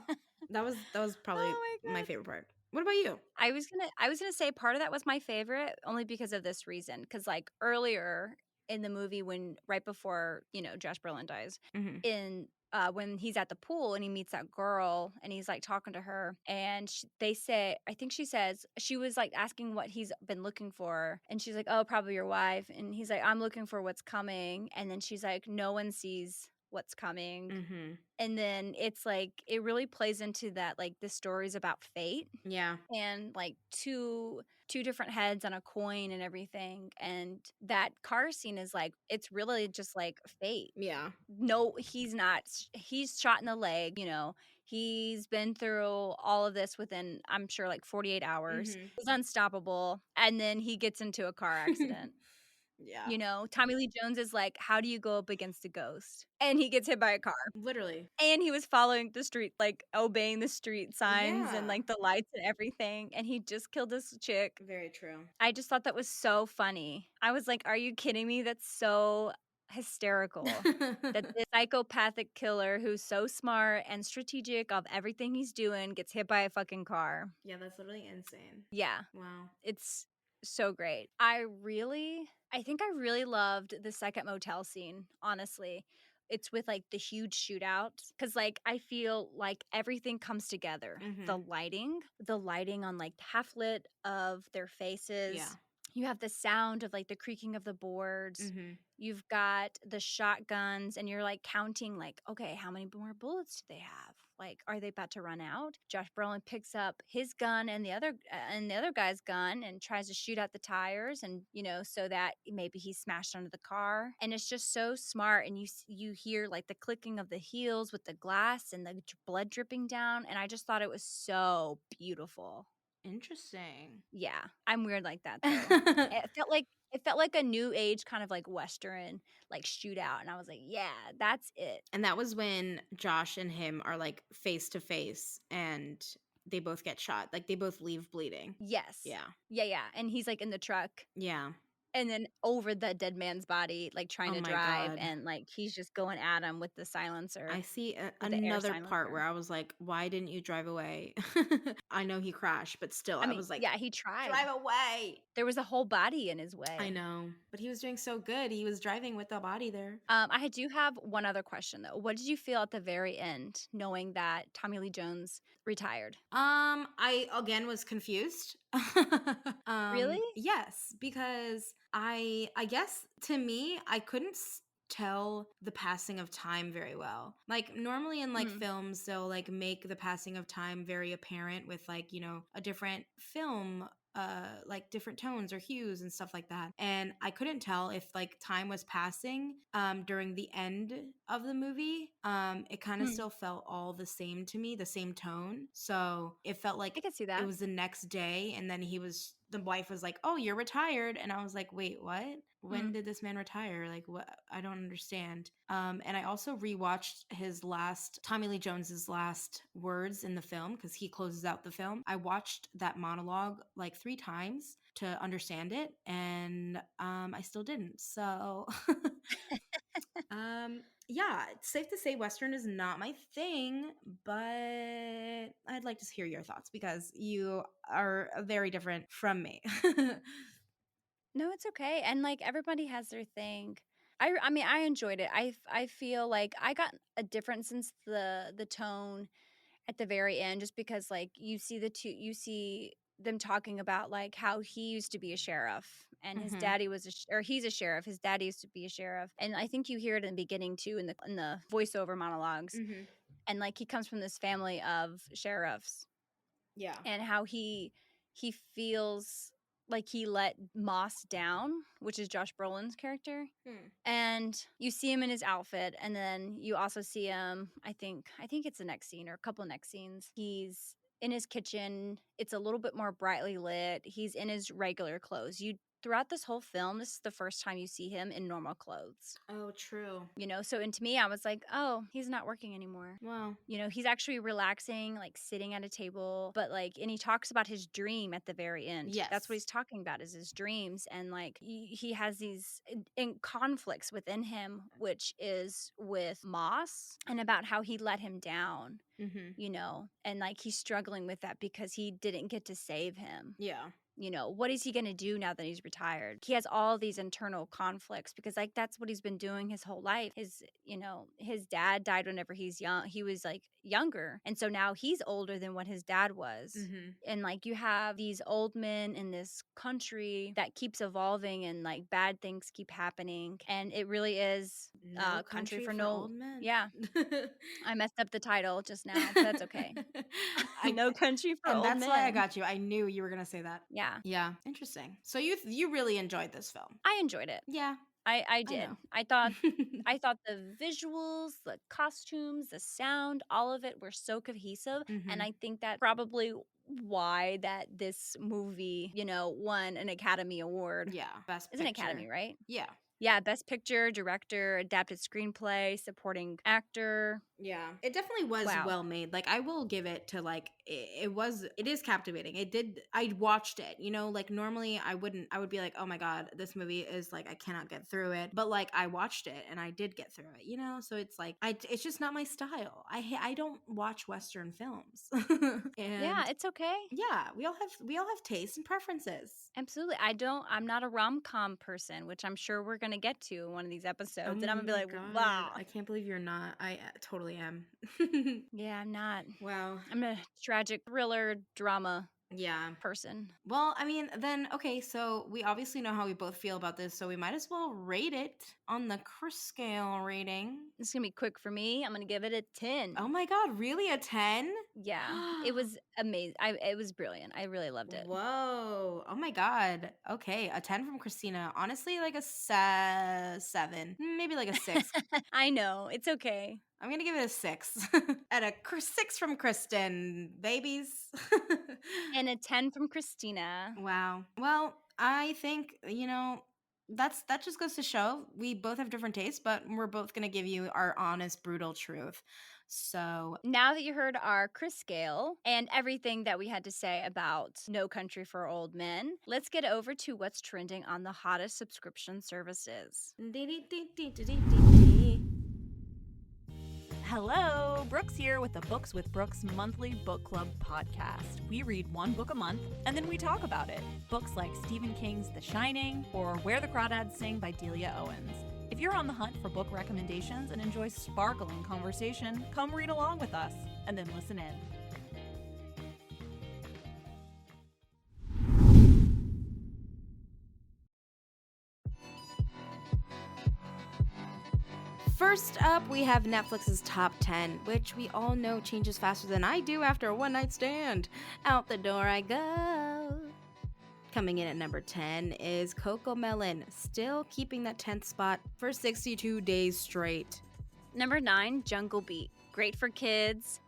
That was probably Oh my my god. favorite part. What about you? I was gonna say part of that was my favorite only because of this reason. Because like earlier in the movie when right before, Josh Brolin dies, Mhm. in when he's at the pool and he meets that girl and he's like talking to her and they say I think she says she was like asking what he's been looking for and she's like, "Oh, probably your wife." And he's like, "I'm looking for what's coming." And then she's like, "No one sees what's coming." Mhm. And then it's like it really plays into that like the stories about fate Yeah. and like two different heads on a coin and everything, and that car scene is like it's really just like fate. Yeah. No, he's not. He's shot in the leg, he's been through all of this within, I'm sure, like 48 hours. Mhm. He's unstoppable, and then he gets into a car accident. Yeah. Tommy Lee Jones is like, how do you go up against a ghost? And he gets hit by a car. Literally. And he was following the street, like, obeying the street signs and, Yeah. like, the lights and everything, and he just killed this chick. Very true. I just thought that was so funny. I was like, "Are you kidding me? That's so hysterical." That this psychopathic killer who's so smart and strategic of everything he's doing gets hit by a fucking car. Yeah, that's literally insane. Yeah. Wow. It's so great. I think I really loved the second motel scene, honestly. It's with like the huge shootout cuz like I feel like everything comes together. Mhm. The lighting on like half lit of their Yeah. faces. You have the sound of like the creaking of the boards. Mhm. You've got the shotguns and you're like counting like, okay, how many more bullets do they have? Like, are they about to run out? Josh Brolin picks up his gun and the other guy's gun and tries to shoot out the tires and so that maybe he's smashed under the car. And it's just so smart. And you hear like the clicking of the heels with the glass and the blood dripping down. And I just thought it was so beautiful. Interesting. Yeah, I'm weird like that though. It felt like a new age kind of like western like shootout, and I was like, yeah, that's it. And that was when Josh and him are like face to face and they both get shot. Like they both leave bleeding. Yes, Yeah. yeah, yeah. And he's like in the truck, Yeah. and then over the dead man's body, like trying Oh to my drive, god. and like he's just going at him with the I silencer, see with the air another part where silencer. I was like, why didn't you drive away? I know he crashed, but still, I I mean, was like, yeah, he tried. drive away. There was a whole body in his I way. know, but he was doing so good. He was driving with the body there. I do have one other question though. What did you feel at the very end, knowing that Tommy Lee Jones retired? I again was confused. Really? Yes, because I guess to me, I couldn't tell the passing of time very well. Like normally in like Mm, films, they'll like make the passing of time very apparent with like, a different film, like different tones or hues and stuff like that. And I couldn't tell if like time was passing during the end of the movie. It kind of mm. still felt all the same to me, the same tone. So it felt I like could see it that. was the next day, and then the wife was like, "Oh, you're retired." And I was like, "Wait, what? When Mm. did this man retire? Like what? I don't understand." And I also rewatched Tommy Lee Jones's last words in the film because he closes out the film. I watched that monologue like 3 times to understand it, and I still didn't. So yeah, it's safe to say Western is not my thing, but I'd like to hear your thoughts because you are very different from me. No, it's okay. And like everybody has their thing. I mean, I enjoyed it. I feel like I got a different sense the tone at the very end, just because like you see them talking about like how he used to be a sheriff and his Hmm. daddy was or he's a sheriff. His daddy used to be a sheriff, and I think you hear it in the beginning too in the voiceover monologues. Hmm. And like he comes from this family of sheriffs, Yeah. and how he feels like he let Moss down, which is Josh Brolin's character. Hmm. And you see him in his outfit, and then you also see him, I think it's the next scene or a couple next scenes. He's in his kitchen. It's a little bit more brightly lit. He's in his regular clothes. You throughout this whole film, this is the first time you see him in normal clothes. Oh, true. So and to me, I was like, oh, he's not working anymore. Wow. He's actually relaxing, like sitting at a table, but like, and he talks about his dream at the very end. That's what Yes. he's talking about is his dreams. And like, he has these in conflicts within him, which is with Moss and about how he let him down, Hmm. and like he's struggling with that because he didn't get to save him. Yeah. What is he going to do now that he's retired? He has all these internal conflicts because like that's what he's been doing his whole life. His dad died whenever he was like younger. And so now he's older than what his dad was. Hmm. And like you have these old men in this country that keeps evolving, and like bad things keep happening. And it really is No country country for for no. old men. Yeah, I messed up the title just now, but that's okay. I No country for and old that's why I men. got you. I knew you were gonna say that. Yeah, Yeah, interesting. So you really enjoyed this film. I enjoyed it. Yeah, I I did. know. I thought the visuals, the costumes, the sound, all of it were so cohesive, and Hmm. I think that probably why that this movie, won an Academy Award. Yeah, best It's an picture. Academy, right? Yeah. Yeah, best picture, director, adapted screenplay, supporting actor. Yeah, it definitely was Wow. well made. Like I will give it to like it is captivating. I watched it, like normally I would be like, "Oh my god, this movie is like I cannot get through it." But like I watched it and I did get through it. So it's like it's just not my style. I don't watch western films. Yeah, And it's okay. yeah, we all have tastes and preferences. Absolutely. I'm not a rom-com person, which I'm sure we're going to get to in one of these Oh episodes. And I'm going to be my like, god, wow. I can't believe you're not. I totally am. Yeah, I'm not. Wow. I'm a tragic thriller drama Yeah. person. Well, I mean, then, okay, so we obviously know how we both feel about this, so we might as well rate it on the Kris scale rating. It's going to be quick for me. I'm going to give it a 10. Oh my God, really? A 10? Yeah, it was amazing. It was brilliant. I really loved it. Whoa. Oh my God. Okay, a 10 from Kristina. Honestly, like a 7. Maybe like a 6. I know. It's okay. I'm going to give it a 6. At a 6 from Kristen, babies. And a 10 from Kristina. Wow. Well, I think, that just goes to show we both have different tastes, but we're both going to give you our honest, brutal truth. So, Now that you heard our Kris scale and everything that we had to say about No Country for Old Men, let's get over to what's trending on the hottest subscription services. Hello, Brooks here with the Books with Brooks monthly book club podcast. We read one book a month and then we talk about it. Books like Stephen King's The Shining or Where the Crawdads Sing by Delia Owens. If you're on the hunt for book recommendations and enjoy sparkling conversation, come read along with us and then listen in. first up, we have Netflix's top 10, which we all know changes faster than I do after a one-night stand. Out the door I go. Coming in at number 10 is Coco Melon, still keeping that 10th spot for 62 days straight. Number 9, Jungle Beat. Great for kids.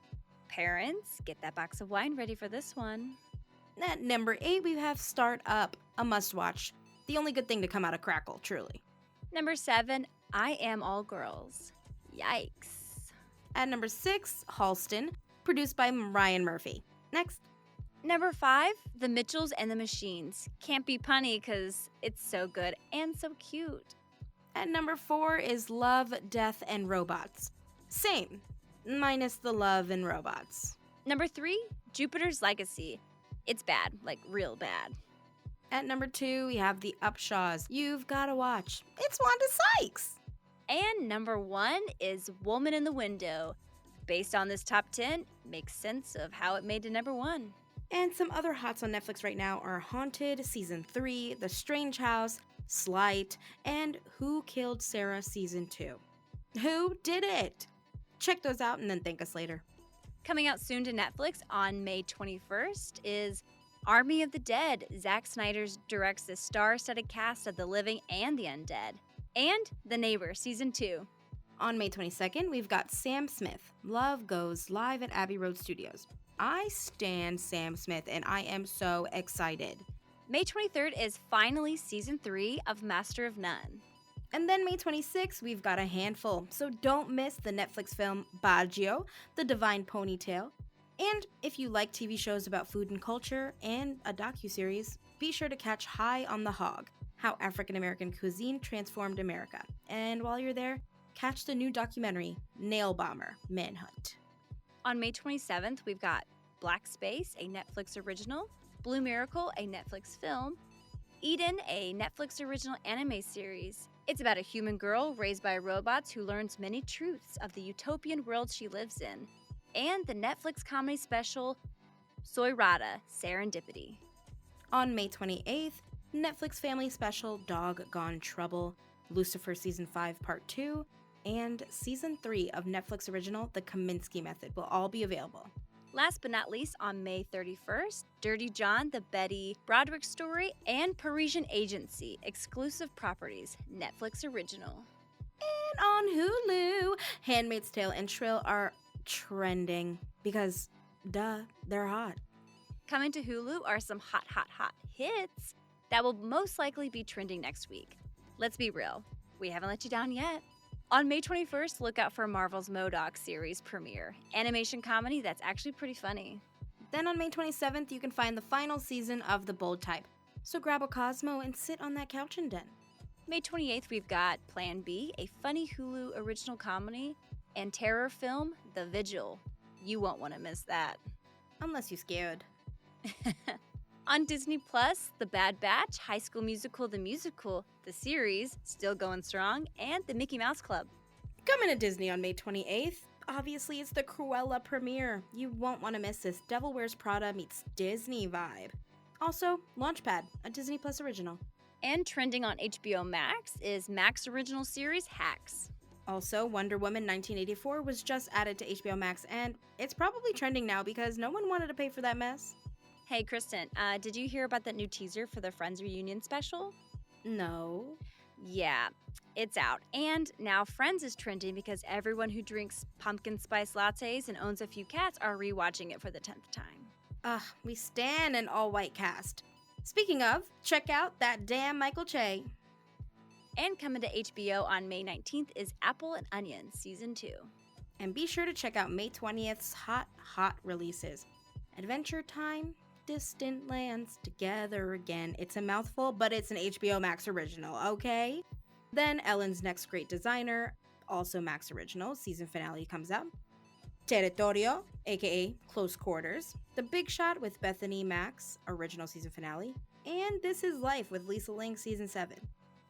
Parents, get that box of wine ready for this one. At number 8, we have Start Up, a must-watch. The only good thing to come out of Crackle, truly. Number 7, I Am All Girls. Yikes. At number 6, Halston, produced by Ryan Murphy. Next. Number 5, The Mitchells and the Machines. Can't be punny because it's so good and so cute. At number 4 is Love, Death, and Robots. Same, minus the love and robots. Number 3, Jupiter's Legacy. It's bad, like real bad. At number 2, we have The Upshaws. You've gotta watch. It's Wanda Sykes. And number 1 is Woman in the Window. Based on this top 10, makes sense of how it made to number 1. And some other hots on Netflix right now are Haunted Season 3, The Strange House, Slight, and Who Killed Sarah Season 2. Who did it? Check those out and then thank us later. Coming out soon to Netflix on May 21st is Army of the Dead. Zack Snyder directs the star-studded cast of the living and the undead. And The Neighbor Season 2. On May 22nd, we've got Sam Smith. Love goes live at Abbey Road Studios. I stan Sam Smith and I am so excited. May 23rd is finally Season 3 of Master of None. And then May 26th, we've got a handful, so don't miss the Netflix film Baggio, The Divine Ponytail. And if you like TV shows about food and culture and a docuseries, be sure to catch High on the Hog, How African American Cuisine Transformed America. And while you're there, catch the new documentary, Nail Bomber, Manhunt. On May 27th, we've got Black Space, a Netflix original, Blue Miracle, a Netflix film, Eden, a Netflix original anime series. It's about a human girl raised by robots who learns many truths of the utopian world she lives in, and the Netflix comedy special, Soy Rata, Serendipity. On May 28th, Netflix family special, Dog Gone Trouble, Lucifer Season 5 Part 2, and Season 3 of Netflix original, The Kaminsky Method will all be available. Last but not least, on May 31st, Dirty John, the Betty Broderick story, and Parisian Agency, exclusive properties, Netflix original. And on Hulu, Handmaid's Tale and Shrill are trending because, duh, they're hot. Coming to Hulu are some hot hits that will most likely be trending next week. Let's be real, we haven't let you down yet. On May 21st, look out for Marvel's MODOK series premiere, animation comedy that's actually pretty funny. Then on May 27th, you can find the final season of The Bold Type. So grab a Cosmo and sit on that couch and den. May 28th, we've got Plan B, a funny Hulu original comedy, and terror film, The Vigil. You won't want to miss that. Unless you're scared. On Disney Plus, The Bad Batch, High School Musical, The Musical, the series, still going strong, and The Mickey Mouse Club. Coming to Disney on May 28th, obviously it's the Cruella premiere. You won't want to miss this Devil Wears Prada meets Disney vibe. Also, Launchpad, a Disney Plus original. And trending on HBO Max is Max original series Hacks. Also, Wonder Woman 1984 was just added to HBO Max, and it's probably trending now because no one wanted to pay for that mess. Hey, Kristen, did you hear about that new teaser for the Friends reunion special? No. Yeah, it's out. And now Friends is trending because everyone who drinks pumpkin spice lattes and owns a few cats are rewatching it for the 10th time. We stan an all-white cast. Speaking of, check out that damn Michael Che. And coming to HBO on May 19th is Apple and Onion Season 2. And be sure to check out May 20th's hot releases. Adventure Time, Distant Lands, Together Again. It's a mouthful, but it's an HBO Max original, okay? Then Ellen's Next Great Designer, also Max original, season finale comes out. Territorio, aka Close Quarters. The Big Shot with Bethany Max, original season finale. And This Is Life with Lisa Ling, season 7.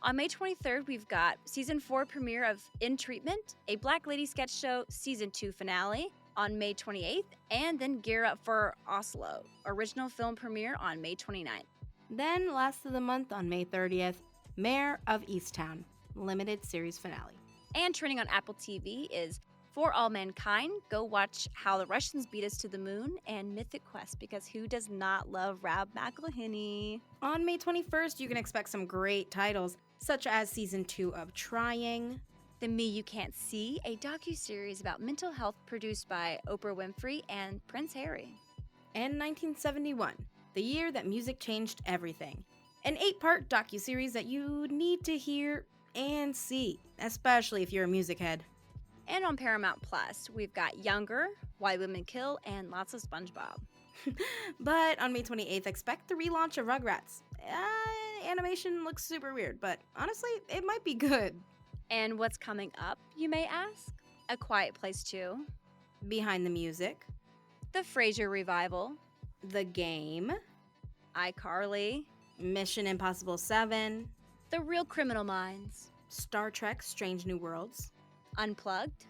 On May 23rd, we've got Season 4 premiere of In Treatment, a Black Lady sketch show, Season 2 finale on May 28th, and then Gear Up for Oslo, original film premiere on May 29th. Then, last of the month on May 30th, Mayor of Easttown, limited series finale. And trending on Apple TV is For All Mankind, Go Watch How the Russians Beat Us to the Moon, and Mythic Quest, because who does not love Rob McElhenney? On May 21st, you can expect some great titles, such as Season 2 of Trying, The Me You Can't See, a docuseries about mental health produced by Oprah Winfrey and Prince Harry. and 1971, the year that music changed everything, an 8-part docuseries that you need to hear and see, especially if you're a music head. And on Paramount Plus, we've got Younger, Why Women Kill, and lots of SpongeBob. But on May 28th, expect the relaunch of Rugrats. Animation looks super weird, but honestly, it might be good. And what's coming up, you may ask? A Quiet Place 2, Behind the Music, The Frasier Revival, The Game, iCarly, Mission Impossible 7, The Real Criminal Minds, Star Trek Strange New Worlds, Unplugged.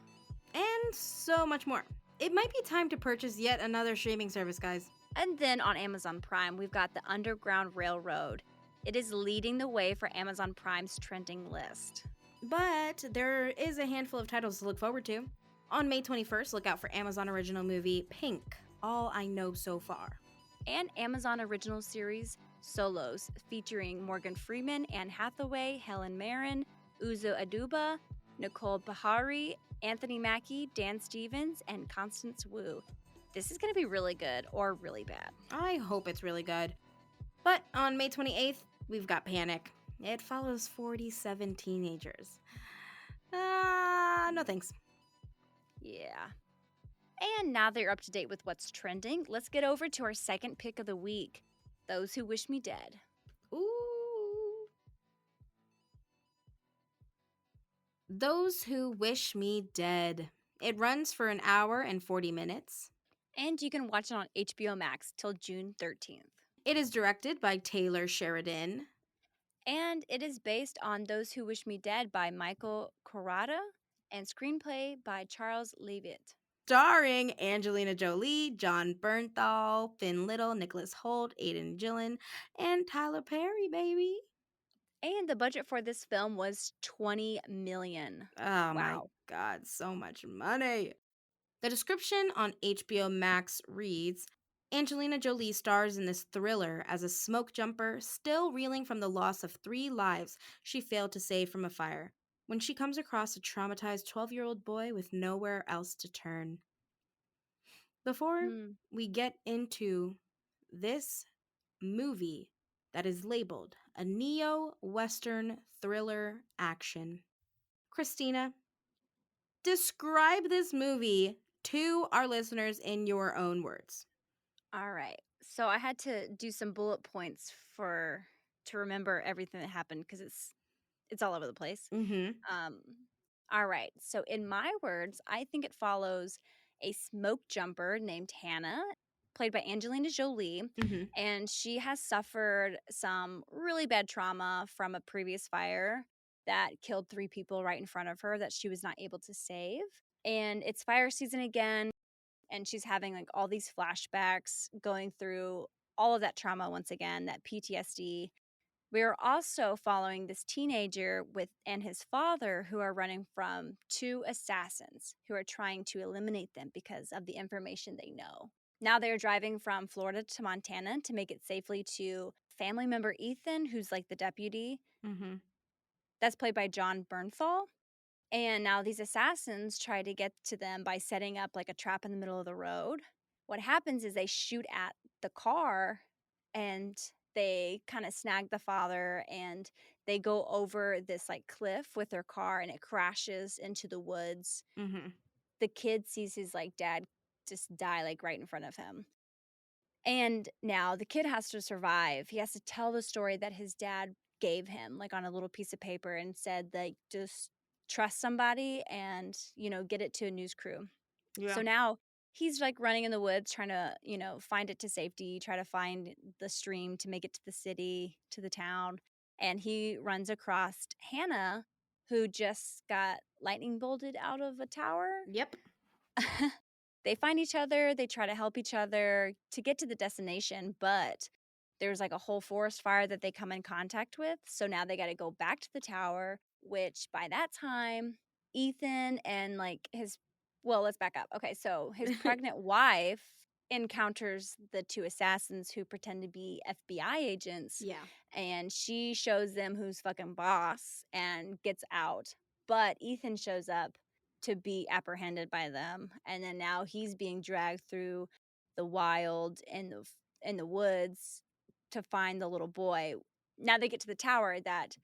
and so much more. It might be time to purchase yet another streaming service, guys. And then on Amazon Prime, we've got The Underground Railroad. It is leading the way for Amazon Prime's trending list. But there is a handful of titles to look forward to. On May 21st, look out for Amazon original movie Pink, All I Know So Far. And Amazon original series Solos, featuring Morgan Freeman, Anne Hathaway, Helen Mirren, Uzo Aduba, Nicole Bahari, Anthony Mackie, Dan Stevens, and Constance Wu. This is going to be really good or really bad. I hope it's really good. But on May 28th, we've got Panic. It follows 47 teenagers. No thanks. Yeah. And now that you're up to date with what's trending, let's get over to our second pick of the week, Those Who Wish Me Dead. Ooh. Those Who Wish Me Dead. It runs for an hour and 40 minutes. And you can watch it on HBO Max till June 13th. It is directed by Taylor Sheridan. And it is based on Those Who Wish Me Dead by Michael Corrada and screenplay by Charles Leavitt. Starring Angelina Jolie, John Bernthal, Finn Little, Nicholas Hoult, Aidan Gillen, and Tyler Perry, baby. And the budget for this film was $20 million. Oh my Wow. God, so much money. The description on HBO Max reads, Angelina Jolie stars in this thriller as a smoke jumper, still reeling from the loss of 3 lives she failed to save from a fire, when she comes across a traumatized 12-year-old boy with nowhere else to turn. Before we get into this movie that is labeled a neo-Western thriller action, Kristina, describe this movie to our listeners in your own words. All right. So I had to do some bullet points to remember everything that happened because it's all over the place. Mm-hmm. All right. So in my words, I think it follows a smoke jumper named Hannah, played by Angelina Jolie, Mm-hmm. and she has suffered some really bad trauma from a previous fire that killed 3 people right in front of her that she was not able to save. And it's fire season again, and she's having like all these flashbacks, going through all of that trauma once again, that PTSD. We are also following this teenager and his father who are running from 2 assassins who are trying to eliminate them because of the information they know. Now they're driving from Florida to Montana to make it safely to family member Ethan, who's like the deputy. Mm-hmm. That's played by John Bernthal. And now these assassins try to get to them by setting up like a trap in the middle of the road. What happens is they shoot at the car and they kind of snag the father, and they go over this like cliff with their car and it crashes into the woods. Mm-hmm. The kid sees his like dad just die like right in front of him. And now the kid has to survive. He has to tell the story that his dad gave him, like on a little piece of paper, and said, like, just trust somebody and, get it to a news crew. Yeah. So now he's like running in the woods trying to, find it to safety, try to find the stream to make it to the city, to the town. And he runs across Hannah, who just got lightning bolted out of a tower. Yep. They find each other, they try to help each other to get to the destination, but there's like a whole forest fire that they come in contact with. So now they got to go back to the tower, which by that time, Ethan and let's back up. Okay, so his pregnant wife encounters the 2 assassins who pretend to be FBI agents. Yeah. And she shows them who's fucking boss and gets out. But Ethan shows up to be apprehended by them, and then now he's being dragged through the wild in the woods to find the little boy. Now they get to the tower that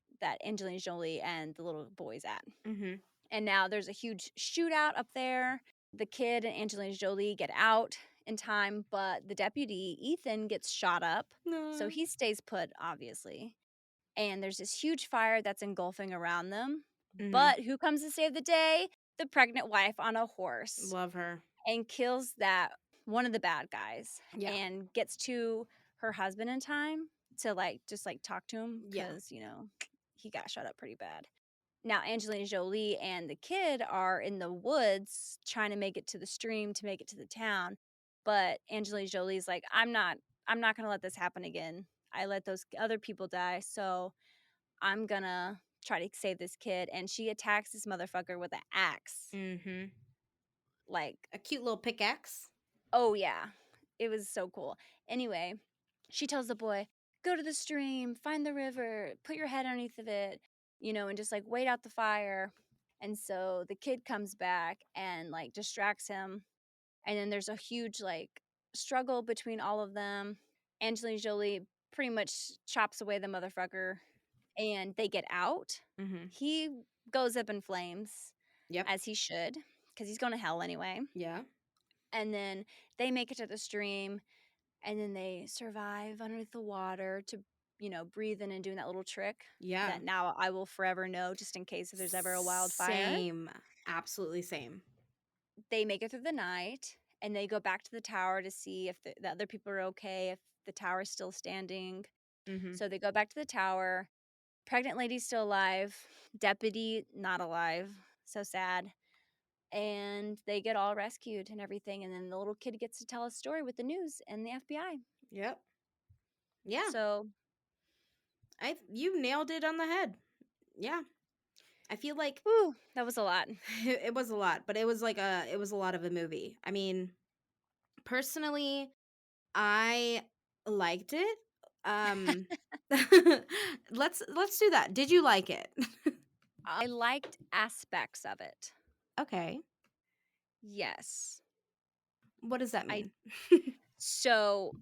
Angelina Jolie and the little boy's at. Mm-hmm. And now there's a huge shootout up there. The kid and Angelina Jolie get out in time, but the deputy, Ethan, gets shot up. So No. he stays put, obviously. And there's this huge fire that's engulfing around them. Mhm. But who comes to save the day? The pregnant wife on a horse Love her. and kills that one of the bad guys Yeah. and gets to her husband in time to just talk to him Yeah. because, he got shot up pretty bad. Now Angelina Jolie and the kid are in the woods trying to make it to the stream to make it to the town. But Angelina Jolie's like, I'm not gonna let this happen again. I let those other people die, so I'm gonna try to save this kid. And she attacks this motherfucker with an axe. Mhm. Like, A cute little pickaxe. oh yeah. It was so cool. Anyway, she tells the boy, go to the stream, find the river, put your head underneath of it, and just wait out the fire. And so the kid comes back and distracts him. And then there's a huge struggle between all of them. Angelina Jolie pretty much chops away the motherfucker and they get out. Mhm. He goes up in flames, Yep. as he should, because he's going to hell anyway. Yeah. And then they make it to the stream, and then they survive underneath the water to, breathe in and doing that little trick Yeah. that now I will forever know just in case if there's ever a wildfire. Same. Absolutely same. They make it through the night, and they go back to the tower to see if the other people are okay, if the tower is still standing. Mhm. So they go back to the tower. Pregnant lady's still alive. Deputy not alive. So sad. And they get all rescued and everything. And then the little kid gets to tell a story with the news and the FBI. Yep. Yeah. So, You nailed it on the head. Yeah. I feel like whew, that was a lot. it was a lot, but it was a lot of a movie. I mean, personally, I liked it. Um let's do that. Did you like it? I liked aspects of it. Okay. Yes. What does that I mean? so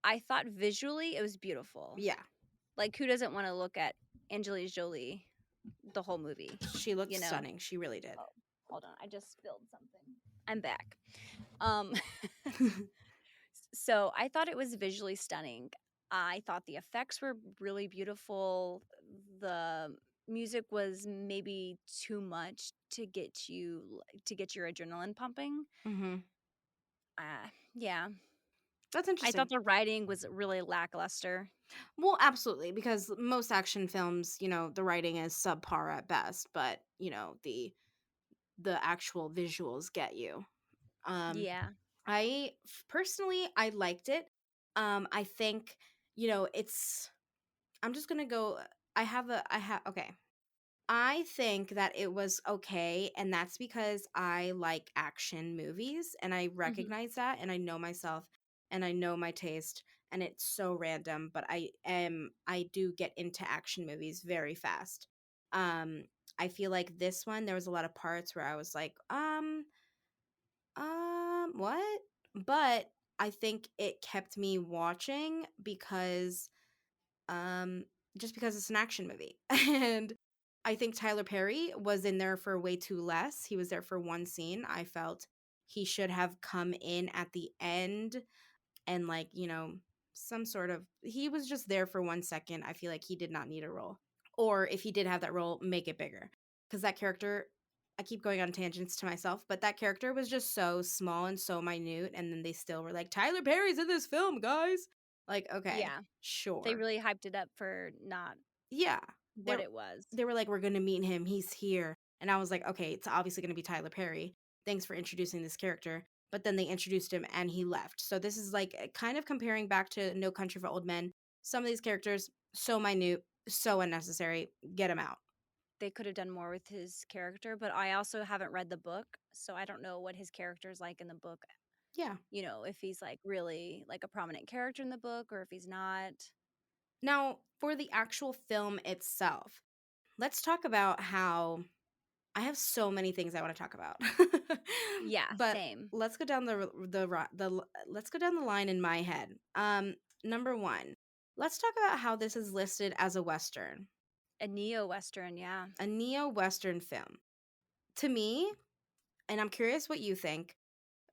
I thought visually it was beautiful. Yeah. Like, who doesn't want to look at Angelina Jolie the whole movie? She looked You know? stunning. She really did. Oh, hold on. I just spilled something. I'm back. Um So I thought it was visually stunning. I thought the effects were really beautiful. The music was maybe too much to get your adrenaline pumping. Mhm. Yeah. That's I interesting. thought the writing was really lackluster. Well, absolutely, because most action films, the writing is subpar at best, but, the actual visuals get you. Um Yeah. Personally, I liked it. I think, it's I'm just going to go okay. I think that it was okay, and that's because I like action movies and I Hmm. recognize that and I know myself and I know my taste, and it's so random, but I do get into action movies very fast. Um I feel like this one there was a lot of parts where I was like, what? But I think it kept me watching because um just because it's an action movie. And I think Tyler Perry was in there for way too less. He was there for one scene. I felt he should have come in at the end and some sort of he was just there for 1 second. I feel like he did not need a role. Or if he did have that role, make it bigger. Cuz that character, I keep going on tangents to myself, but that character was just so small and so minute, and then they still were like, Tyler Perry's in this film, guys. Like, okay, Yeah. They sure. really hyped it up for not Yeah. what They're it was. they were like, we're gonna meet him, he's here. And I was like, okay, it's obviously gonna be Tyler Perry. Thanks for introducing this character. But then they introduced him and he left. So this is like kind of comparing back to No Country for Old Men. Some of these characters, so minute, so unnecessary. Get him out. They could have done more with his character, but I also haven't read the book, so I don't know what his character is like in the book. Yeah. If he's really a prominent character in the book or if he's not. Now, for the actual film itself, let's talk about how I have so many things I want to talk about. Yeah, But same. let's go down let's go down the line in my head. Number 1, let's talk about how this is listed as a western, A neo-western, yeah. a neo-western film. To me, and I'm curious what you think,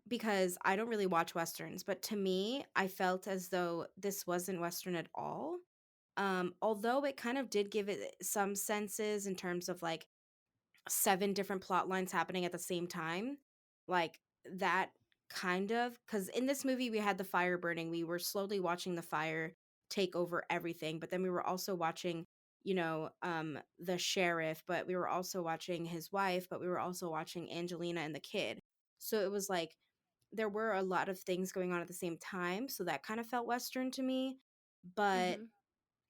because I don't really watch westerns, but to me, I felt as though this wasn't western at all. Although it kind of did give it some senses in terms of like seven different plot lines happening at the same time, like that kind of, because in this movie we had the fire burning, we were slowly watching the fire take over everything, but then we were also watching, the sheriff, but we were also watching his wife, but we were also watching Angelina and the kid. So it was like there were a lot of things going on at the same time, so that kind of felt western to me. But Mhm.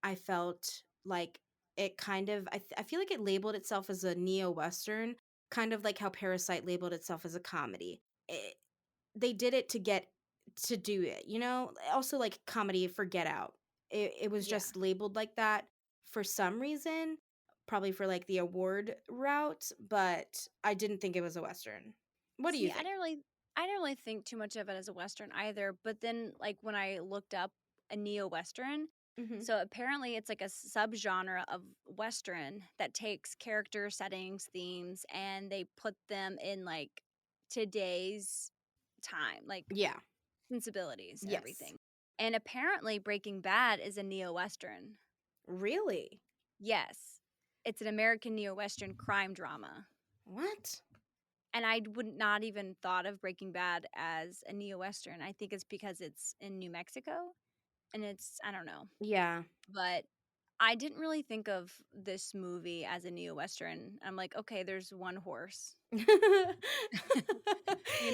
I felt like it kind of I feel like it labeled itself as a neo-western, kind of like how Parasite labeled itself as a comedy. It, they did it to get to do it, you know? Also like comedy for Get Out. It was Yeah. just labeled like that for some reason, probably for like the award route, but I didn't think it was a western. What do you See, think? I didn't really think too much of it as a western either, but then like when I looked up a neo-western, Mhm. so apparently it's like a subgenre of western that takes character settings, themes, and they put them in like today's time, like Yeah. sensibilities and Yes. everything. And apparently Breaking Bad is a neo-western. Really? Yes. It's an American neo-western crime drama. What? And I would not even thought of Breaking Bad as a neo-western. I think it's because it's in New Mexico and it's I don't know. Yeah. But I didn't really think of this movie as a neo-western. I'm like, okay, there's one horse, you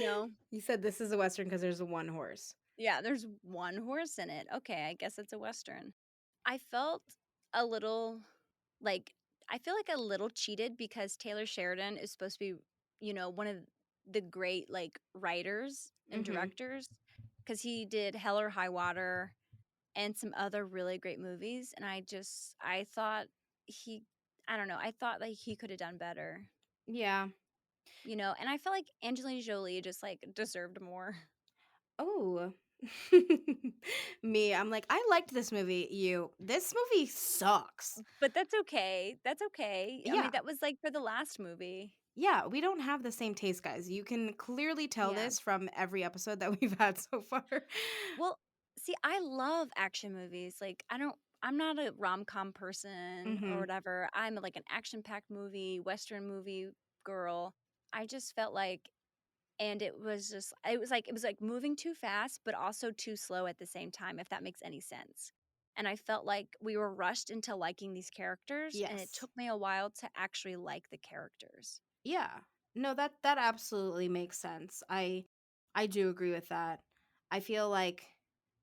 know? You said this is a western because there's a one horse. Yeah, there's one horse in it. Okay, I guess it's a western. I felt a little like I feel like a little cheated because Taylor Sheridan is supposed to be, one of the great like writers and Mhm. directors because he did Hell or High Water and some other really great movies. And I thought he, I don't know, I thought like he could have done better, Yeah. and I feel like Angelina Jolie just like deserved more. Oh. Me, I'm like, I liked this movie. This movie sucks. But that's okay. That's okay. I Yeah. mean, that was like for the last movie. Yeah, we don't have the same taste, guys. You can clearly tell Yeah. this from every episode that we've had so far. Well, see, I love action movies. Like, I'm not a rom-com person or Mhm. whatever. I'm like an action-packed movie, Western movie girl. I just felt like, and it was like moving too fast, but also too slow at the same time, if that makes any sense. And I felt like we were rushed into liking these characters, and it Yes. took me a while to actually like the characters. Yeah. No, that absolutely makes sense. I do agree with that. I feel like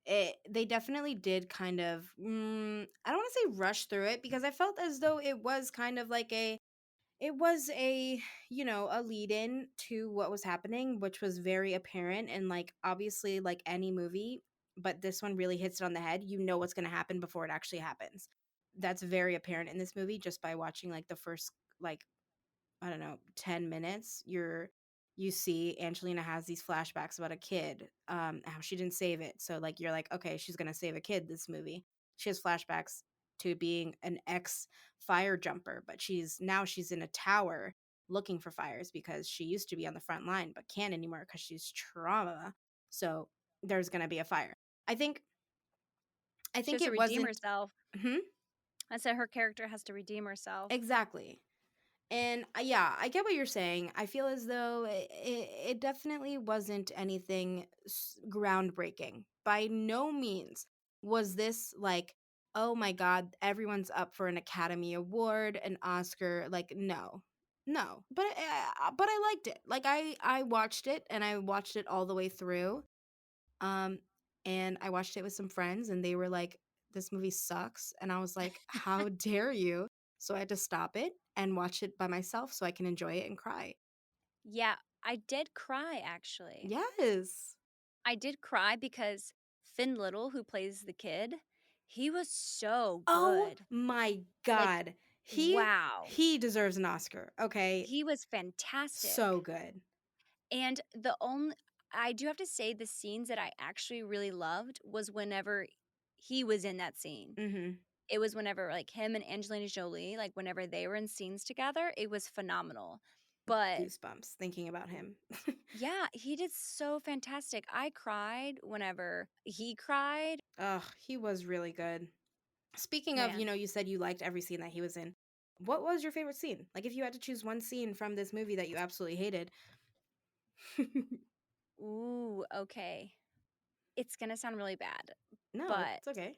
they definitely did kind of I don't want to say rush through it because I felt as though it was kind of like a lead in to what was happening, which was very apparent and like obviously like any movie, but this one really hits it on the head. You know what's going to happen before it actually happens. That's very apparent in this movie just by watching like the first like I don't know, 10 minutes, you see Angelina has these flashbacks about a kid, how she didn't save it. So like you're like, okay, she's gonna save a kid this movie. She has flashbacks to being an ex fire jumper, but she's in a tower looking for fires because she used to be on the front line but can't anymore because she's trauma. So there's gonna be a fire. I think I She think has to it redeem wasn't. herself. Hmm? I said her character has to redeem herself. Exactly. And yeah, I get what you're saying. I feel as though it definitely wasn't anything groundbreaking. By no means was this like, oh my God, everyone's up for an Academy Award, an Oscar. Like, no, no. But I liked it. Like, I watched it and I watched it all the way through. Um, and I watched it with some friends, and they were like, "This movie sucks," and I was like, "How dare you?" So I had to stop it and watch it by myself so I can enjoy it and cry. Yeah, I did cry actually. Yes. I did cry because Finn Little, who plays the kid, he was so Oh good. my Like, God. He wow. he deserves an Oscar. Okay. He was fantastic. So good. And I do have to say, the scenes that I actually really loved was whenever he was in that scene. Mhm. It was whenever like him and Angelina Jolie, like whenever they were in scenes together, it was phenomenal. But Goosebumps thinking about him. yeah, he did so fantastic. I cried whenever he cried. Ugh, he was really good. Speaking of, Man, you said you liked every scene that he was in. What was your favorite scene? Like, if you had to choose one scene from this movie that you absolutely hated. ooh, okay. It's gonna sound really bad, No, but it's okay.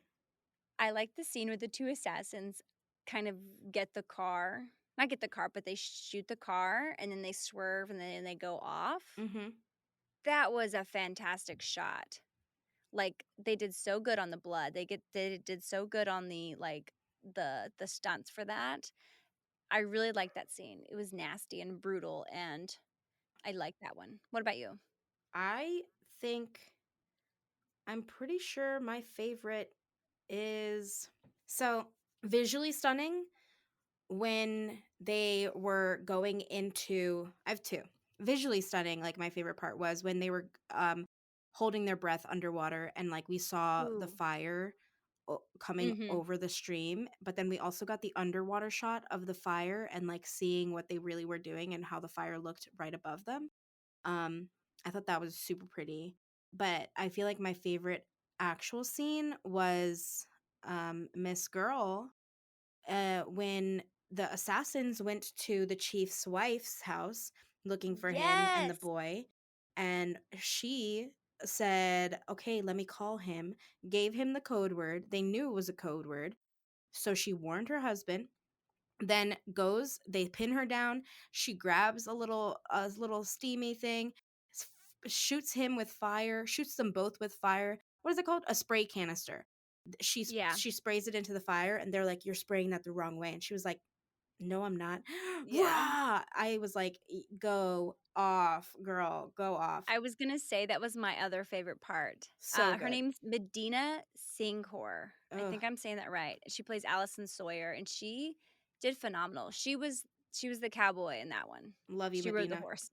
I like the scene where the two assassins kind of get the car. Not get the car, but they shoot the car and then they swerve and then they go off. Mm-hmm. That was a fantastic shot. Like they did so good on the blood. They did so good on the like the stunts for that. I really liked that scene. It was nasty and brutal and I liked that one. What about you? I think I'm pretty sure my favorite is so visually stunning when they were going into I have two. Visually stunning, like my favorite part was when they were holding their breath underwater and like we saw the Ooh. fire coming Mhm. over the stream, but then we also got the underwater shot of the fire and like seeing what they really were doing and how the fire looked right above them. um I thought that was super pretty, but I feel like my favorite actual scene was Miss Girl, when the assassins went to the chief's wife's house looking for him and the Yes. boy, and she said, "Okay, let me call him." Gave him the code word. They knew it was a code word, so she warned her husband. Then goes, they pin her down. She grabs a little steamy thing, shoots him with fire, shoots them both with fire. What is it called? A spray canister. Yeah. She sprays it into the fire, and they're like, "You're spraying that the wrong way." And she was like, "No, I'm not." Yeah. Rah! I was like, Go off, girl, go off." I was gonna say that was my other favorite part. So Her good. name's Medina Singhor. I Ugh, think I'm saying that right. She plays Allison Sawyer, and she did phenomenal. She was the cowboy in that one. love you, She rode the Medina. horse,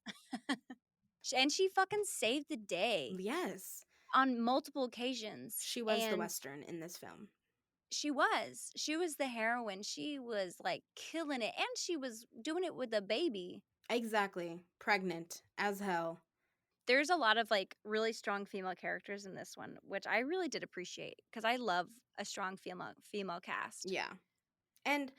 and she fucking saved the day Yes, on multiple occasions. she was the And Western in this film. she was the heroine. She was like killing it, and she was doing it with a baby. Exactly. Pregnant as hell. There's a lot of like really strong female characters in this one, which I really did appreciate because I love a strong female cast. Yeah. And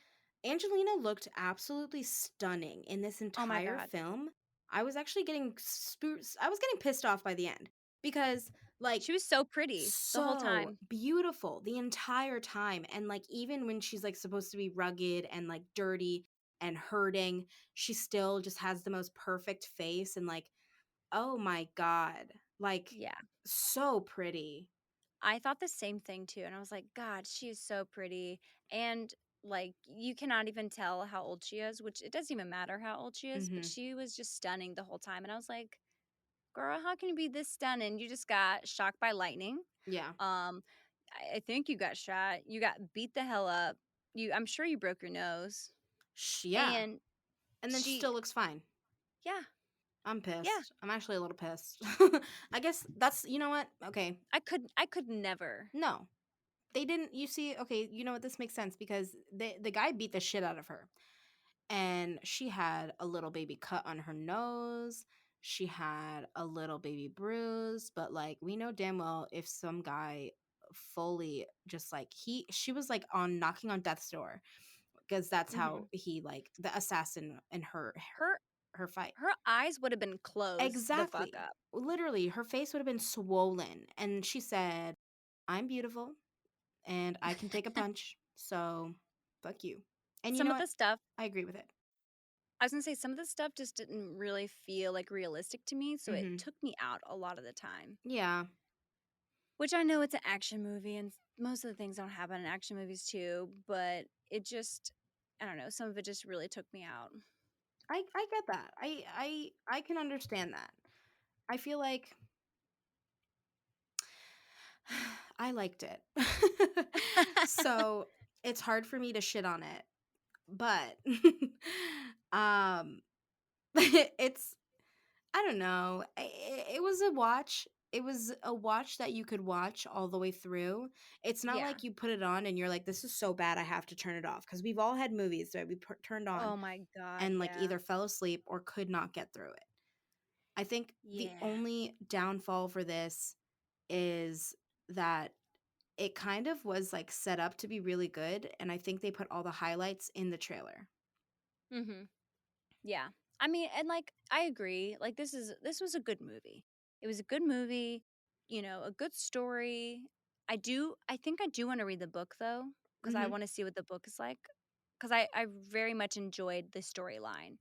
Angelina looked absolutely stunning in this Oh my entire god. film. I was actually I was getting pissed off by the end because like She was so pretty the whole so time. beautiful the entire time, and like even when she's like supposed to be rugged and like dirty and hurting, she still just has the most perfect face and like, oh my god, like Yeah. so pretty. I thought the same thing too. And I was like, God, she is so pretty. And like, you cannot even tell how old she is, which it doesn't even matter how old she is, but Mhm. she was just stunning the whole time. And I was like, girl, how can you be this stunning? You just got shocked by lightning. Yeah. Um, I think you got shot. You got beat the hell up. I'm sure you broke your nose. Yeah. And And then she she, still looks fine. yeah, I'm yeah. pissed. I'm actually a little pissed. I guess that's, you know what? Okay. I could never. No. They didn't, you see, okay, you know what? This makes sense because the guy beat the shit out of her. And she had a little baby cut on her nose. She had a little baby bruise, but like we know damn well if some guy fully just like she was like on knocking on death's door because that's how Mhm. he like the assassin in Her her fight. her eyes would have been closed the fuck Exactly. up. Literally, her face would have been swollen. And she said, "I'm beautiful and I can take a punch. So fuck you." And you Some know of what? the stuff I agree with it. I was gonna say some of the stuff just didn't really feel like realistic to me, so it Hmm. took me out a lot of the time. Yeah. Which I know it's an action movie, and most of the things don't happen in action movies too, but it just, I don't know, some of it just really took me out. I get that. I can understand that. I feel like I liked it. So it's hard for me to shit on it. But um it's I don't know. It was a watch. it was a watch that you could watch all the way through. It's not Yeah. like you put it on and you're like, this is so bad, I have to turn it off. Because we've all had movies that we turned on Oh my god, and like yeah. either fell asleep or could not get through it. I think the Yeah. only downfall for this is that it kind of was like set up to be really good. And I think they put all the highlights in the trailer. Mhm. Yeah. I mean, and like I agree. Like this was a good movie. It was a good movie, you know, a good story. I think I do want to read the book though, because I Mm-hmm. want to see what the book is like. Because I very much enjoyed the storyline.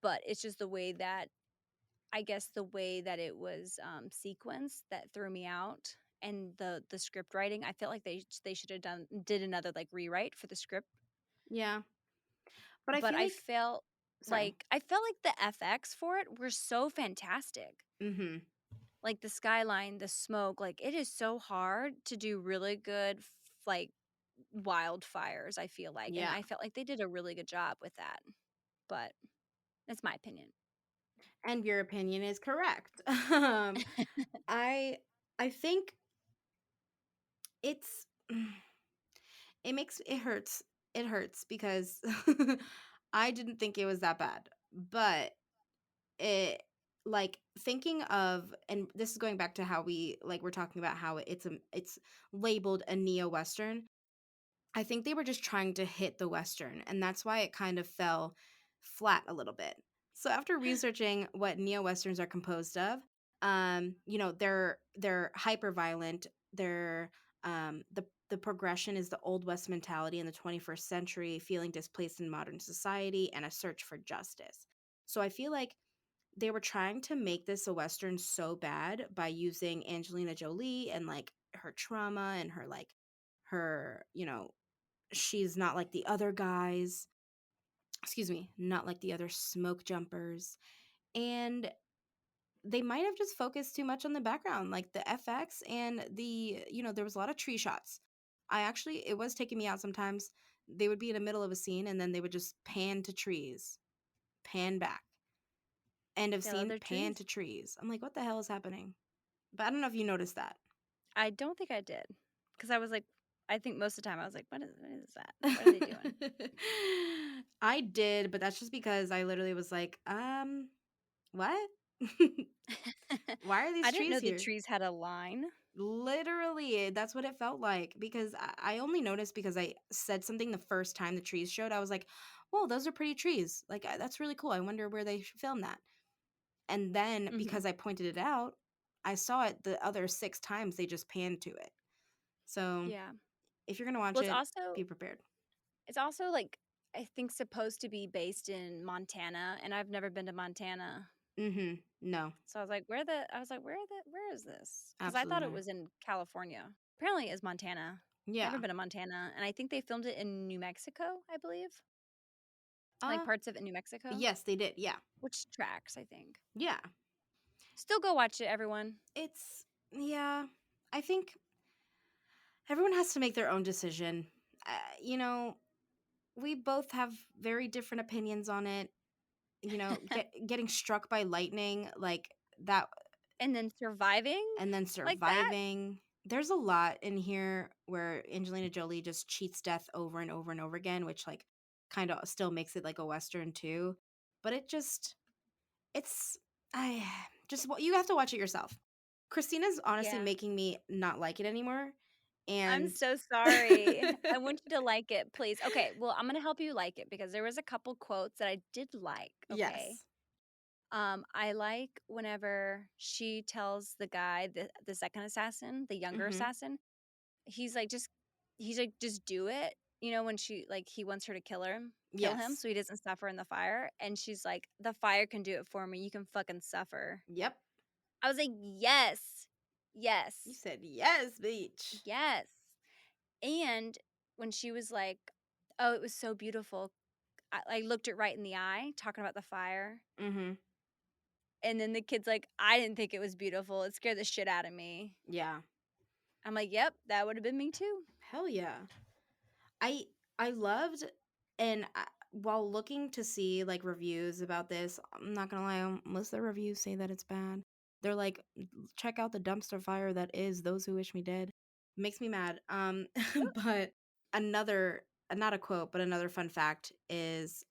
But it's just the way that I guess the way that it was sequenced that threw me out. And the script writing, I felt like they should have did another like rewrite for the script. Yeah. But I But feel like, sorry. I felt like the FX for it were so fantastic. Mm-hmm. Like the skyline, the smoke, like it is so hard to do really good like wildfires, I feel like. And Yeah. I felt like they did a really good job with that. But that's my opinion. And your opinion is correct. I I think it's it makes it hurts. It hurts because I didn't think it was that bad. But it like thinking of, and this is going back to how we like we're talking about how it's labeled a neo western. I think they were just trying to hit the western, and that's why it kind of fell flat a little bit. So after researching what neo westerns are composed of, they're hyper violent. They're the progression is the old west mentality in the 21st century, feeling displaced in modern society, and a search for justice. So I feel like they were trying to make this a western so bad by using Angelina Jolie and like her trauma and her like her she's not like the other guys, excuse me, not like the other smoke jumpers. And they might have just focused too much on the background, like the FX and there was a lot of tree shots. It was taking me out sometimes. They would be in the middle of a scene and then they would just pan to trees, pan back. End of They love scene, their pan trees. to trees. I'm like, what the hell is happening? But I don't know if you noticed that. I don't think I did. Because I was like, I think most of the time I was like, what is that? What are they doing? I did, but that's just because I literally was like, what? Why are I these didn't know trees the here? trees had a line. Literally, that's what it felt like because I only noticed because I said something the first time the trees showed. I was like, "Whoa, those are pretty trees. Like that's really cool. I wonder where they filmed that." And then Hmm. because I pointed it out, I saw it the other 6 times they just panned to it. So Yeah. if you're gonna watch Well, it, be prepared. it's also like I think supposed to be based in Montana, and I've never been to Montana. Mm-hmm. No, So I was like, where is this? Because I absolutely thought it not. was in California. Apparently it's Montana. Yeah. Never been to Montana. And I think they filmed it in New Mexico, I believe. Like Uh, parts of it in New Mexico. yes, they did. Yeah. Which tracks, I think. Yeah. Still go watch it, everyone. It's yeah. I think everyone has to make their own decision. Uh, you know, we both have very different opinions on it. Getting struck by lightning like that And then surviving and then like that. surviving. There's a lot in here where Angelina Jolie just cheats death over and over and over again, which like kind of still makes it like a western too. But it's I just you have to watch it yourself. Christina's honestly Yeah. making me not like it anymore. I'm And so sorry. I want you to like it, please. Okay, well, I'm gonna help you like it because there was a couple quotes that I did like. Okay. yes. I like whenever she tells the guy, the second assassin, the younger Mm-hmm. assassin, he's like, he's like, just do it. You know, when he wants her to kill him, Yes. so he doesn't suffer in the fire. And she's like, the fire can do it for me. You can fucking suffer. Yep. I was like, yes, yes, You said yes, beach. yes. And when she was like, oh, it was so beautiful. I looked it right in the eye, talking about the fire. Mm-hmm. And then the kid's like, I didn't think it was beautiful. It scared the shit out of me. Yeah. I'm like, yep, that would have been me too. Hell yeah. I I loved and while looking to see like reviews about this, I'm not gonna lie, most of the reviews say that it's bad. They're like, check out the dumpster fire that is Those Who Wish Me Dead. Makes me mad. But another, not a quote, but another fun fact is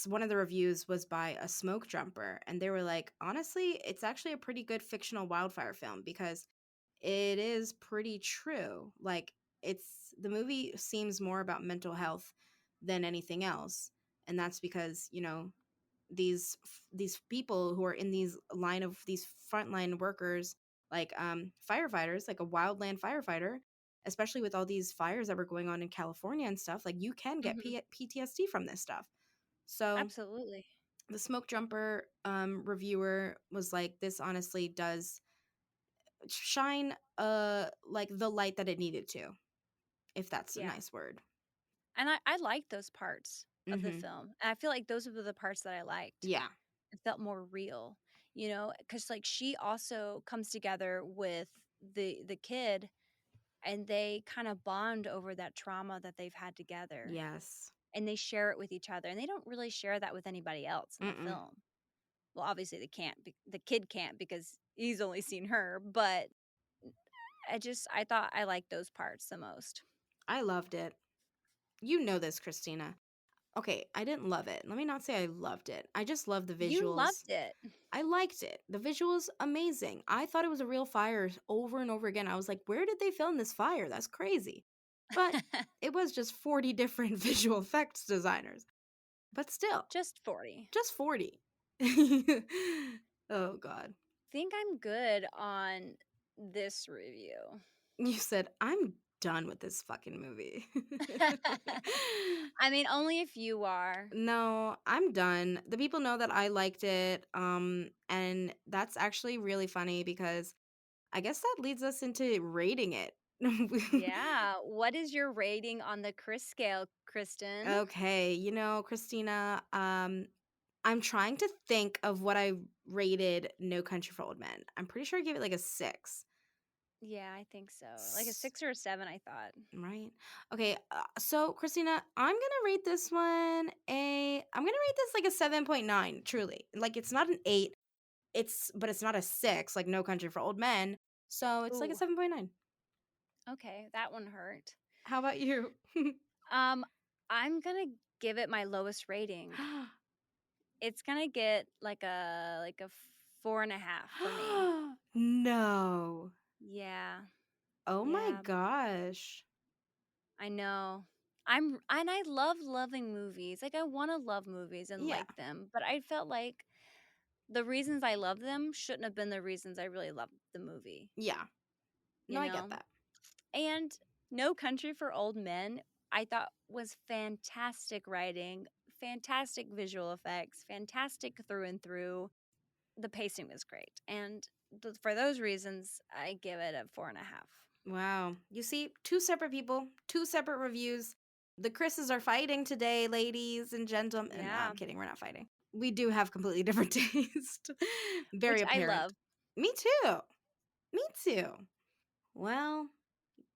one of the reviews was by a smoke jumper, and they were like, honestly, it's actually a pretty good fictional wildfire film because it is pretty true. Like, the movie seems more about mental health than anything else, and that's because, these people who are in these frontline workers, like firefighters, like a wildland firefighter, especially with all these fires that were going on in California and stuff, like you can get Mhm. PTSD from this stuff. So Absolutely. the smoke jumper reviewer was like, this honestly does shine like the light that it needed to, if that's a Yeah. nice word. And I liked those parts of the Mm-hmm. film. And I feel like those were the parts that I liked. Yeah. It felt more real, because like she also comes together with the kid, and they kind of bond over that trauma that they've had together, Yes. and they share it with each other, and they don't really share that with anybody else in the Mm-mm. film. Well, obviously they can't. The kid can't because he's only seen her, but I thought I liked those parts the most. I loved it. You know this, Kristina. Okay, I didn't love it. Let me not say I loved it. I just loved the You visuals. loved it. I liked it. The visuals, amazing. I thought it was a real fire over and over again. I was like, where did they film this fire? That's crazy. But it was just 40 different visual effects designers. But still, Just 40. just 40. Oh, God. Think I'm good on this review. You said, I'm done with this fucking movie. I mean, only if you are. No, I'm done. The people know that I liked it. And that's actually really funny because I guess that leads us into rating it. Yeah. What is your rating on the Kris scale, Kristen? Okay, Christina, I'm trying to think of what I rated No Country for Old Men. I'm pretty sure I gave it like a 6. Yeah, I think so. Like a S- 6 or a 7, I thought. Right. Okay, so Christina, I'm gonna rate this one I'm gonna rate this like a 7.9, truly. Like, it's not an 8, but it's not a 6 like No Country for Old Men. So it's like a Ooh, 7.9. okay. That one hurt. How about you? Um, I'm gonna give it my lowest rating. It's gonna get like a 4.5 for me. No. Yeah. Oh my Yeah. gosh. I know. I love loving movies. Like I want to love movies and Yeah. like them, but I felt like the reasons I love them shouldn't have been the reasons I really loved the movie, Yeah. No, you I get know? that. And No Country for Old Men, I thought was fantastic writing, fantastic visual effects, fantastic through and through. The pacing was great. And for those reasons, I give it a 4.5. Wow. You see, two separate people, two separate reviews. The Chris's are fighting today, ladies and gentlemen. No, Yeah, I'm kidding. We're not fighting. We do have completely different taste. Very which I love. apparent. Me too. Me too. Well,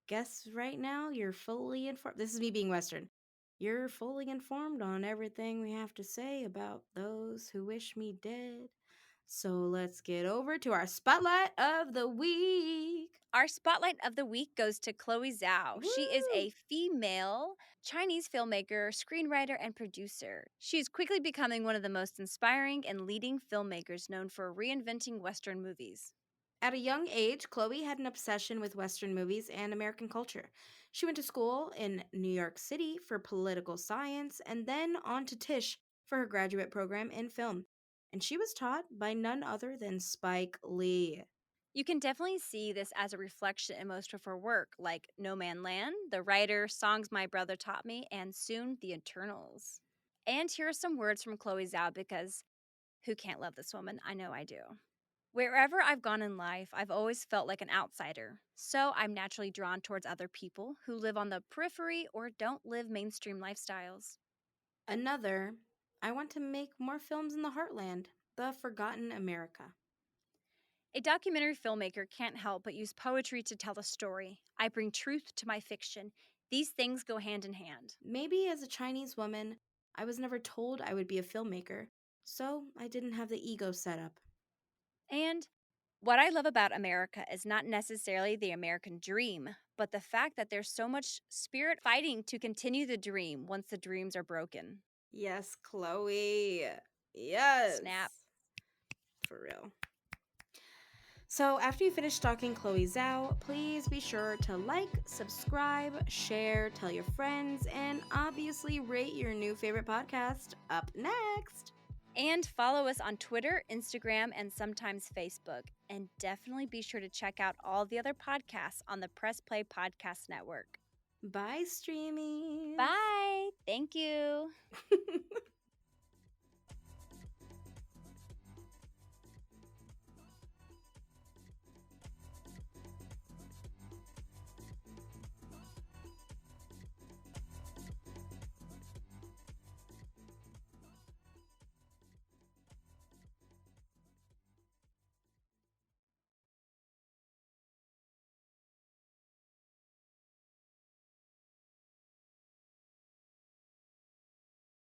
guess right now you're fully informed. This is me being Western. You're fully informed on everything we have to say about Those Who Wish Me Dead. So let's get over to our spotlight of the week. Our spotlight of the week goes to Chloe Zhao. She is Woo! a female Chinese filmmaker, screenwriter, and producer. She is quickly becoming one of the most inspiring and leading filmmakers known for reinventing Western movies. At a young age, Chloe had an obsession with Western movies and American culture. She went to school in New York City for political science and then on to Tisch for her graduate program in film. And she was taught by none other than Spike Lee. You can definitely see this as a reflection in most of her work, like No Man Land, The Writer, Songs My Brother Taught Me, and soon The Eternals. And here are some words from Chloe Zhao because who can't love this woman? I know I do. Wherever I've gone in life, I've always felt like an outsider. So I'm naturally drawn towards other people who live on the periphery or don't live mainstream lifestyles. Another, I want to make more films in the heartland, the forgotten America. A documentary filmmaker can't help but use poetry to tell a story. I bring truth to my fiction. These things go hand in hand. Maybe as a Chinese woman, I was never told I would be a filmmaker, so I didn't have the ego set up. And What I love about America is not necessarily the American dream, but the fact that there's so much spirit fighting to continue the dream once the dreams are broken. Yes, Chloe. Yes. Snap. For real. So after you finish stalking Chloe Zhao, please be sure to like, subscribe, share, tell your friends, and obviously rate your new favorite podcast. Up next. And follow us on Twitter, Instagram, and sometimes Facebook. And definitely be sure to check out all the other podcasts on the Press Play Podcast Network. Bye, streamies. Bye. Thank you.